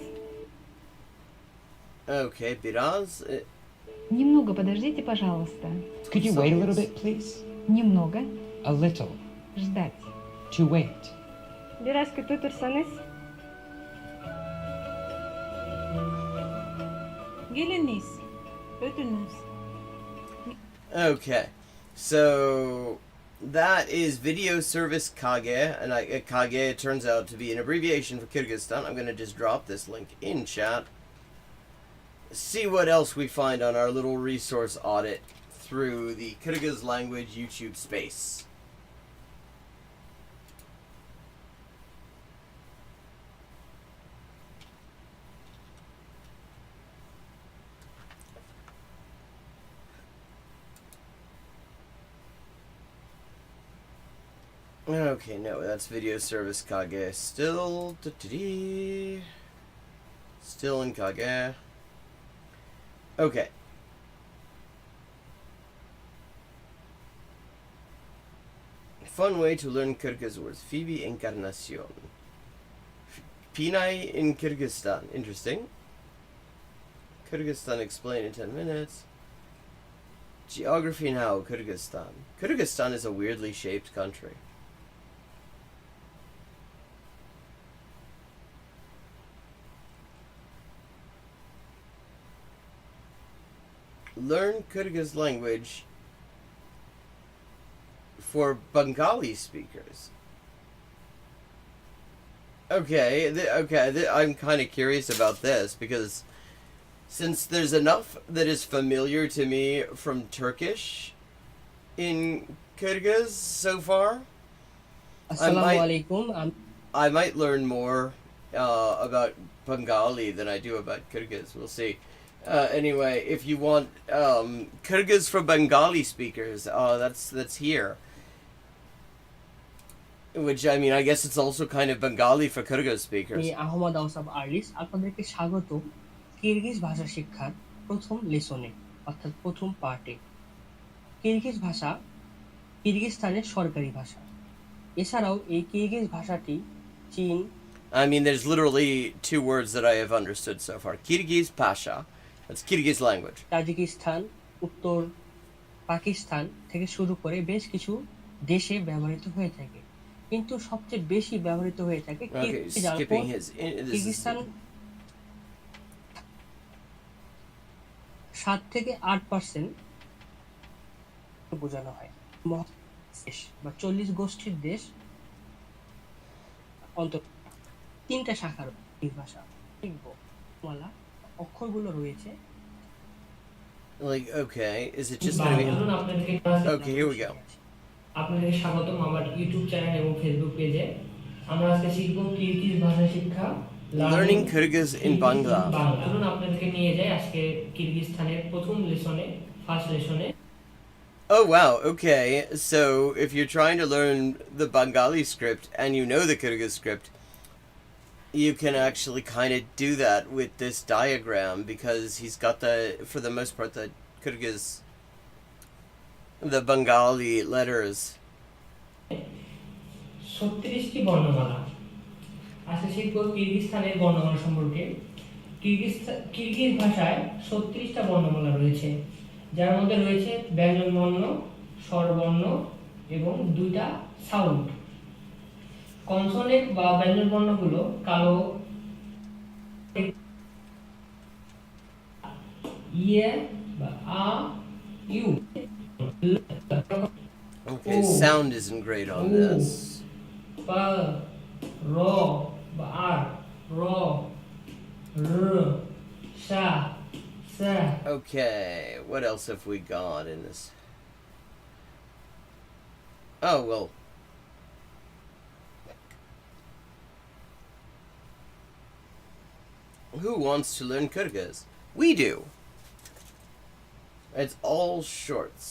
Okay, biraz. Немного подождите, пожалуйста. Could you wait a little bit, please? Немного. A little. Ждать. To wait. Biraz tutursanız. Geliniz. Ödünüz. Okay, so that is Video Service Kage, and Kage turns out to be an abbreviation for Kyrgyzstan. I'm going to just drop this link in chat. See what else we find on our little resource audit through the Kyrgyz language YouTube space. Okay, no, that's Video Service Kage. Still in Kage. Okay. Fun way to learn Kyrgyz words. Phoebe Encarnacion. Pinay in Kyrgyzstan. Interesting. Kyrgyzstan explained in 10 minutes. Geography now, Kyrgyzstan. Kyrgyzstan is a weirdly shaped country. Learn Kyrgyz language for Bengali speakers. Okay, I'm kind of curious about this because since there's enough that is familiar to me from Turkish in Kyrgyz so far, I might learn more about Bengali than I do about Kyrgyz. We'll see. Anyway, if you want Kyrgyz for Bengali speakers, that's here. Which, I mean, I guess it's also kind of Bengali for Kyrgyz speakers. Ahmad আউসাব আরলিস আপনাদেরকে স্বাগত Kyrgyz ভাষা শিক্ষার প্রথম লেসনে অর্থাৎ প্রথম পার্টে। Kyrgyz ভাষা কিরগিজস্তানের সরকারি ভাষা। এছাড়াও এই কিরগিজ ভাষাটি চীন I mean, there's literally two words that I have understood so far. Kyrgyz Pasha. That's Kyrgyz language. Tajikistan, উত্তর পাকিস্তান থেকে শুরু করে বেশ কিছু দেশে ব্যবহৃত হয়ে থাকে। কিন্তু সবচেয়ে বেশি ব্যবহৃত হয়ে থাকে কিরগিজস্তান 7 থেকে 8% বোঝানো হয়। দেশ বা 40 গোষ্ঠীর দেশ অন্তর তিনটা শাখার ভাষা লিখব মালা অক্ষরগুলো রয়েছে। Like, okay, is it just going to be... Okay, here we go. আপনাদের স্বাগতম আমার ইউটিউব চ্যানেল এবং ফেসবুক পেজে। আমরা আজকে শিখব কিরগিজ ভাষা শিক্ষা Learning Kyrgyz in Bangla. চলুন আপনাদেরকে নিয়ে যাই আজকে কিরগিজস্তানের প্রথম লেসনে, first লেসনে। Oh wow, okay. So if you're trying to learn the Bengali script and you know the Kyrgyz script, you can actually kind of do that with this diagram because he's got for the most part, the Kyrgyz, the Bengali letters. 36টি বর্ণমালা। আজকে শিখব কিরগিজস্তানের বর্ণমালা সম্পর্কে। Kyrgyz ভাষায় 36টা বর্ণমালা রয়েছে, যার মধ্যে রয়েছে ব্যঞ্জন বর্ণ, স্বরবর্ণ এবং 2টা সাউন্ড। কনসোনেন্ট বা ব্যঞ্জন বর্ণগুলো কালো, ইয়ে বা আ, you. Okay, sound isn't great on this. পা, র বা আর, র, র, সা, সা। Okay, what else have we got in this? Oh, well. Who wants to learn Kyrgyz? We do. It's all shorts.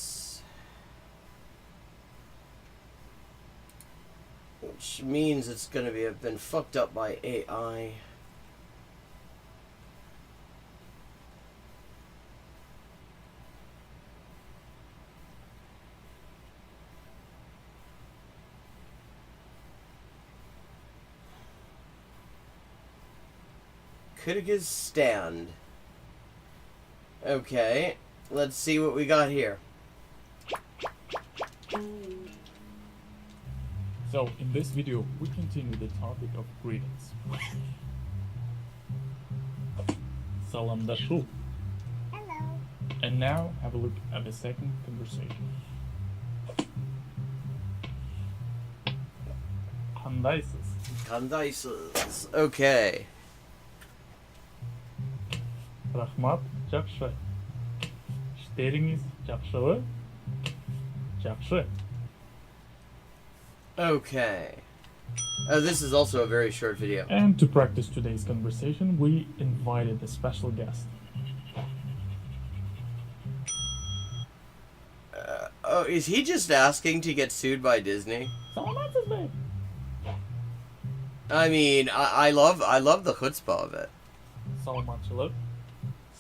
Which means it's going to have been fucked up by AI. Kyrgyzstan. Okay, let's see what we got here. So, in this video, we continue the topic of greetings. Salamdashu. Hello. And now, have a look at the second conversation. Kandaises. Kandaises. Okay. Rahmat, жақсы. İşleriniz жақсыбы? Жақсы. Okay. This is also a very short video. And to practice today's conversation, we invited a special guest. Oh, is he just asking to get sued by Disney? I mean, I love the chutzpah of it. Salamatçılık.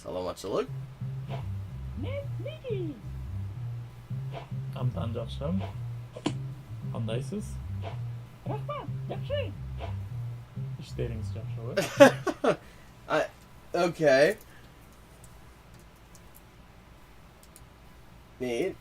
Salamatçılık. Amdan жақсы. Qandaysız? Rahmat, yaxşı. İşleriniz yaxşıbı? Okay. Neat.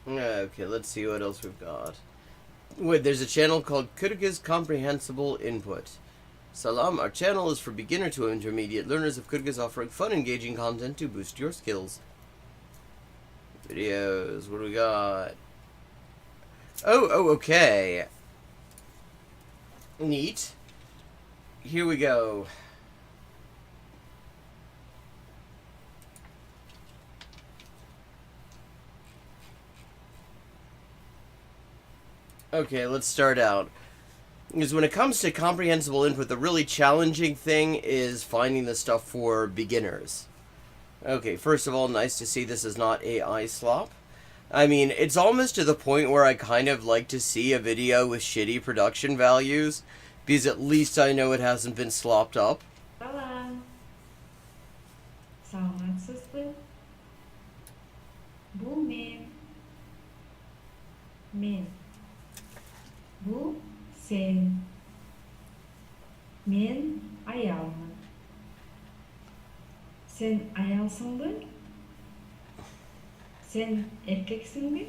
Okay, let's see what else we've got. Wait, there's a channel called Kyrgyz Comprehensible Input. Salam, our channel is for beginner to intermediate learners of Kyrgyz, offering fun, engaging content to boost your skills. Videos, what do we got? Oh, okay. Neat. Here we go. Okay, let's start out. Because when it comes to comprehensible input, the really challenging thing is finding the stuff for beginners. Okay, first of all, nice to see this is not AI slop. I mean, it's almost to the point where I kind of like to see a video with shitty production values, because at least I know it hasn't been slopped up. Salam. Salamatçısın. Bu men. Men. Bu sen. Men ayalmın. Sen ayalsın mı? Sen erkeksin mi?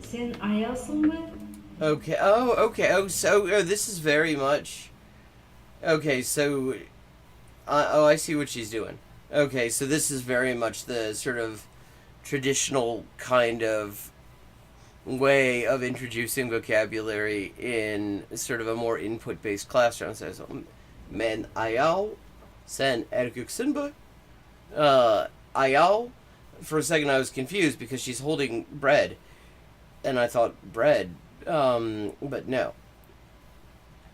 Sen ayalsın mı? Okay, okay, this is very much... Okay, so... I see what she's doing. Okay, so this is very much the sort of traditional kind of way of introducing vocabulary in sort of a more input-based classroom. So, men ayal, sen erkeksin mi? Ayal. For a second I was confused because she's holding bread. And I thought, bread? But no.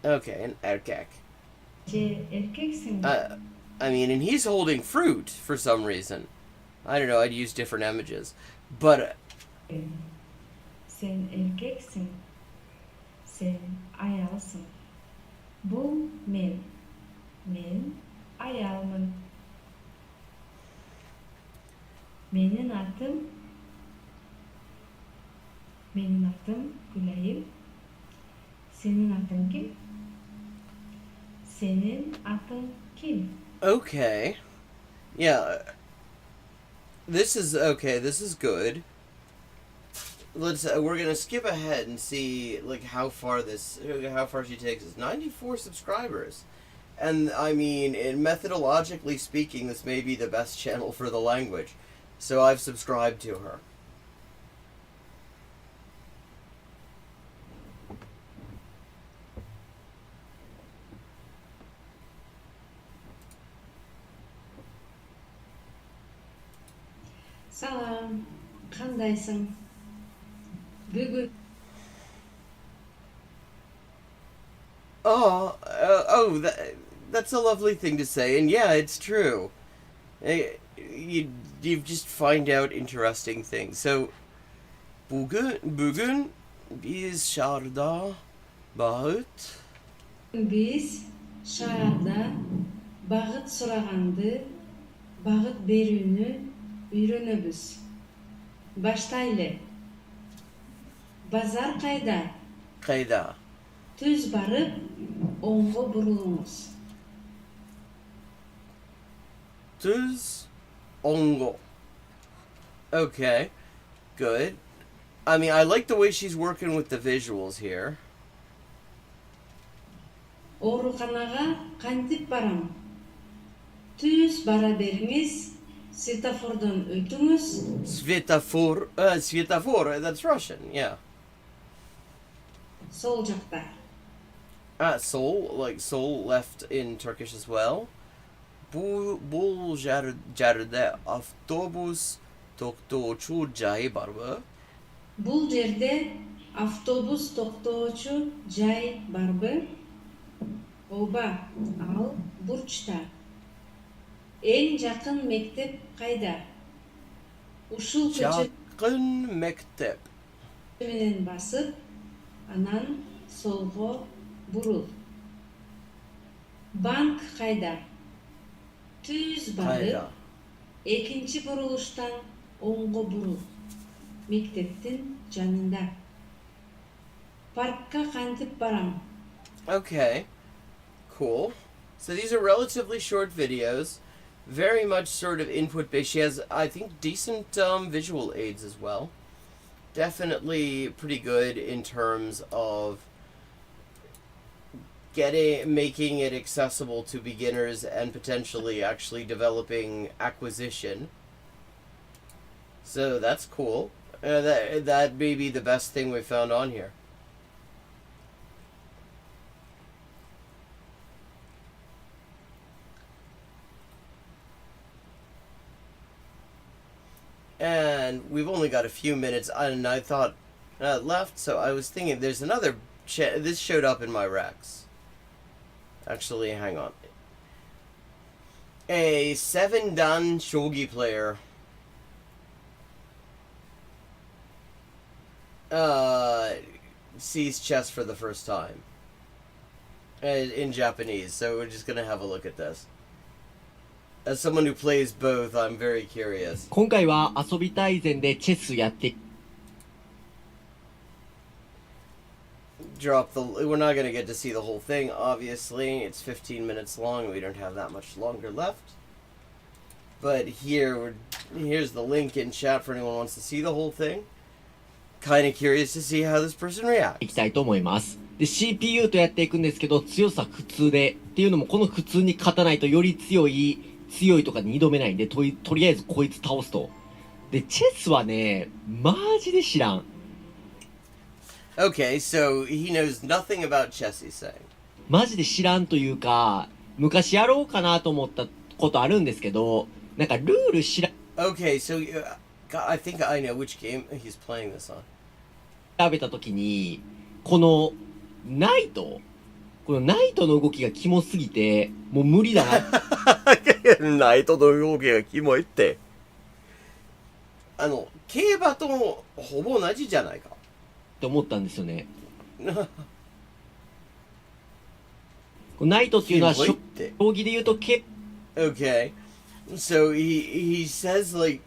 Okay, an erkek. I mean, and he's holding fruit for some reason. I don't know, I'd use different images. But... Sen erkeksin. Sen ayalsın. Bu men. Men ayalmın. Benim adım Gülayim. Senin adın kim? Senin adın kim? Okay. Yeah. This is okay. This is good. Let's. We're gonna skip ahead and see like how far she takes us. 94 subscribers, and I mean, methodologically speaking, this may be the best channel for the language. So I've subscribed to her. Salam. Qandaysın? Бүгін. That's a lovely thing to say, and yeah, it's true. You just find out interesting things. So, bugün Biz şarda bağıt. Биз шаарда багыт сураганды, багыт берүүнү үйрөнөбүз. Баштайлы. Базар кайда? Kayda. Түз барып, оңго бурулуңуз. Tuz ongo. Okay, good. I mean, I like the way she's working with the visuals here. Ооруканага кантип барам? Түз бара бериңиз, светофордон өтүңүз. Svetofor, that's Russian, yeah. Сол жакта. Sol, like sol left in Turkish as well. Bul jarde avtobus toktoochu jay barba. Бул жерде автобус токтоочу жай барбы? Ооба, ал бурчта. Эң жакын мектеп кайда? Ушул көчө Jakın mektep. менен басып, анан солго бурул. Банк кайда? Түз барып, Kayda. экинчи бурулуштан оңго бурул. Мектептин жанында. Паркка кантип барам? Okay, cool. So these are relatively short videos, very much sort of input based. She has, I think, decent visual aids as well. Definitely pretty good in terms of making it accessible to beginners and potentially actually developing acquisition. So that's cool. That may be the best thing we found on here. And we've only got a few minutes, and I thought left, so I was thinking there's another. This showed up in my Rex. Actually, hang on. A 7-dan shogi player sees chess for the first time in Japanese, so we're just gonna have a look at this. As someone who plays both, I'm very curious. 今回は遊び大全でチェスやって Drop the. We're not gonna get to see the whole thing. Obviously, it's 15 minutes long. We don't have that much longer left. But here's the link in chat for anyone who wants to see the whole thing. Kind of curious to see how this person reacts. いきたいと思います。で、CPU とやっていくんですけど、強さ普通で、っていうのもこの普通に勝たないとより強いとか2度目ないんで、とりあえずこいつ倒すと。で、チェスはね、マジで知らん。Okay, so he knows nothing about chess, he's saying. マジで知らんというか、昔やろうかなと思ったことあるんですけど、なんかルール知ら Okay, so I think I know which game he's playing this on. 調べたときに、このナイトの動きがキモすぎて、もう無理だな。ナイトの動きがキモいって。競馬とほぼ同じじゃないか。って思ったんですよね。ナイトっていうのは将棋で言うとOkay, so he says like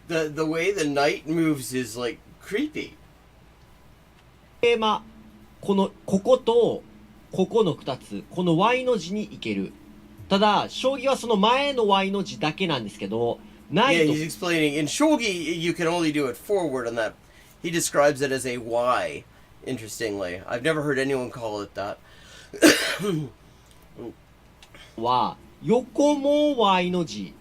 the way the knight moves is like creepy. こことここの2つ、この Y の字に行ける。ただ将棋はその前の Y の字だけなんですけど、ナイト Yeah, he's explaining in shogi you can only do it forward on that. He describes it as a Y, interestingly. I've never heard anyone call it that. は横も Y の字、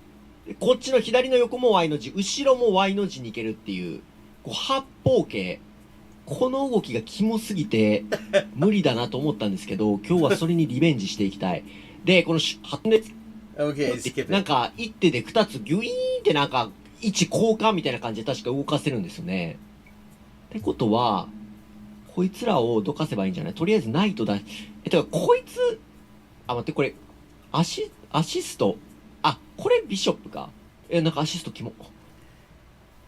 こっちの左の横も Y の字、後ろも Y の字に行けるっていう、八方形。この動きがキモすぎて無理だなと思ったんですけど、今日はそれにリベンジしていきたい。で、このなんか一手で2つギュイーンってなんか位置交換みたいな感じで確か動かせるんですよね。ってことは、こいつらをどかせばいいんじゃない？とりあえずナイトだ。てかこいつ、待って、これ、アシスト。これビショップか。なんかアシストキモ。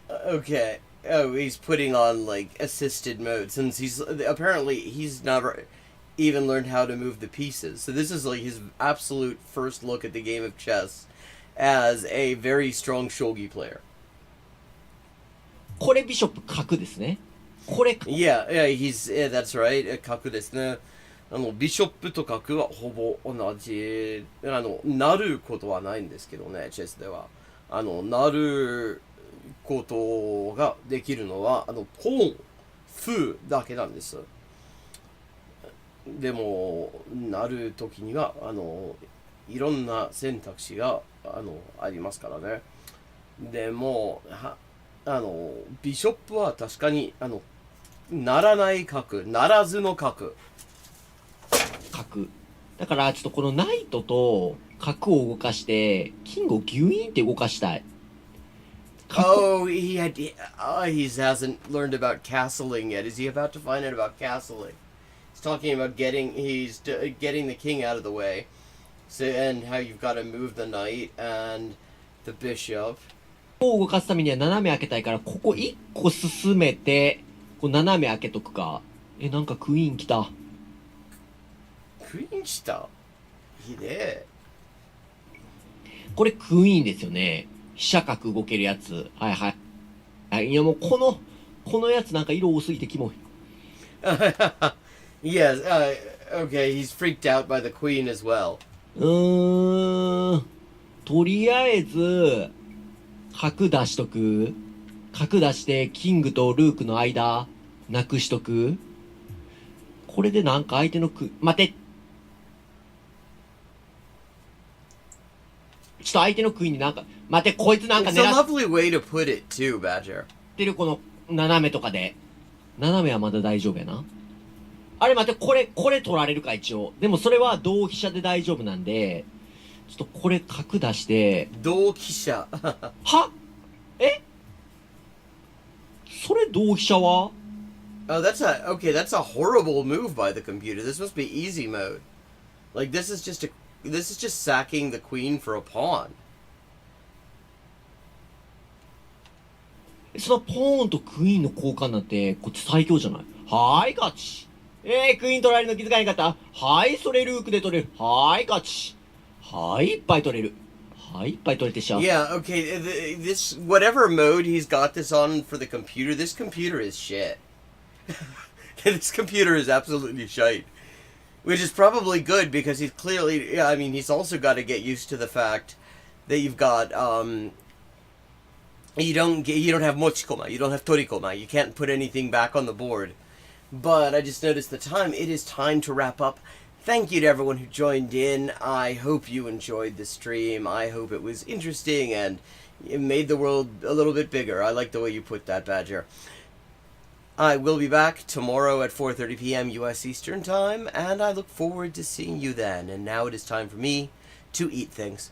Okay, he's putting on like assisted mode since he's never even learned how to move the pieces. So this is like his absolute first look at the game of chess as a very strong shogi player. これビショップ角ですね。これ Yeah, that's right. 角ですね。ビショップと角はほぼ同じ。なることはないんですけどね、チェスでは。なることができるのは、ポン、フだけなんです。でも、なるときには、いろんな選択肢が、ありますからね。でも、ビショップは確かに、ならない角、ならずの角。角。だからちょっとこのナイトと角を動かして、キングをギュイーンって動かしたい。Oh, he hasn't learned about castling yet. Is he about to find out about castling? He's talking about getting the king out of the way. So, and how you've got to move the knight and the bishop. こう動かすためには斜め開けたいから、ここ1個進めて、こう斜め開けとくか。なんかクイーン来た。クイーン来た？いいね。これクイーンですよね。飛車角動けるやつ。はいはい。いやもうこのやつなんか色多すぎてキモい。Yes, okay, he's freaked out by the queen as well. とりあえず、角出しとく。角出して、キングとルークの間、なくしとく。これでなんか相手の待て。ちょっと相手のクイーンになんか、待て、こいつなんか狙It's a lovely way to put it too, Badger. ってるこの斜めとかで。斜めはまだ大丈夫やな。あれ待って、これ取られるか一応。でもそれは同飛車で大丈夫なんで、ちょっとこれ角出して。同飛車はそれ同飛車は Oh, that's a horrible move by the computer. This must be easy mode. Like, this is just sacking the queen for a pawn. そのポーンとクイーンの交換なんて、こっち最強じゃない？はーい、勝ち。クイーン取られるの気づかなかった？はい、それルークで取れる。はーい、勝ち。はい、いっぱい取れる。はい、いっぱい取れてしまう。Yeah, okay, this, whatever mode he's got this on for the computer, this computer is shit. This computer is absolutely shite. Which is probably good because he's clearly, yeah, I mean, he's also got to get used to the fact that you've got, you don't have mochikoma, you don't have torikoma, you can't put anything back on the board. But I just noticed the time. It is time to wrap up. Thank you to everyone who joined in. I hope you enjoyed the stream. I hope it was interesting and it made the world a little bit bigger. I like the way you put that, Badger. I will be back tomorrow at 4:30 p.m. US Eastern Time, and I look forward to seeing you then. And now it is time for me to eat things.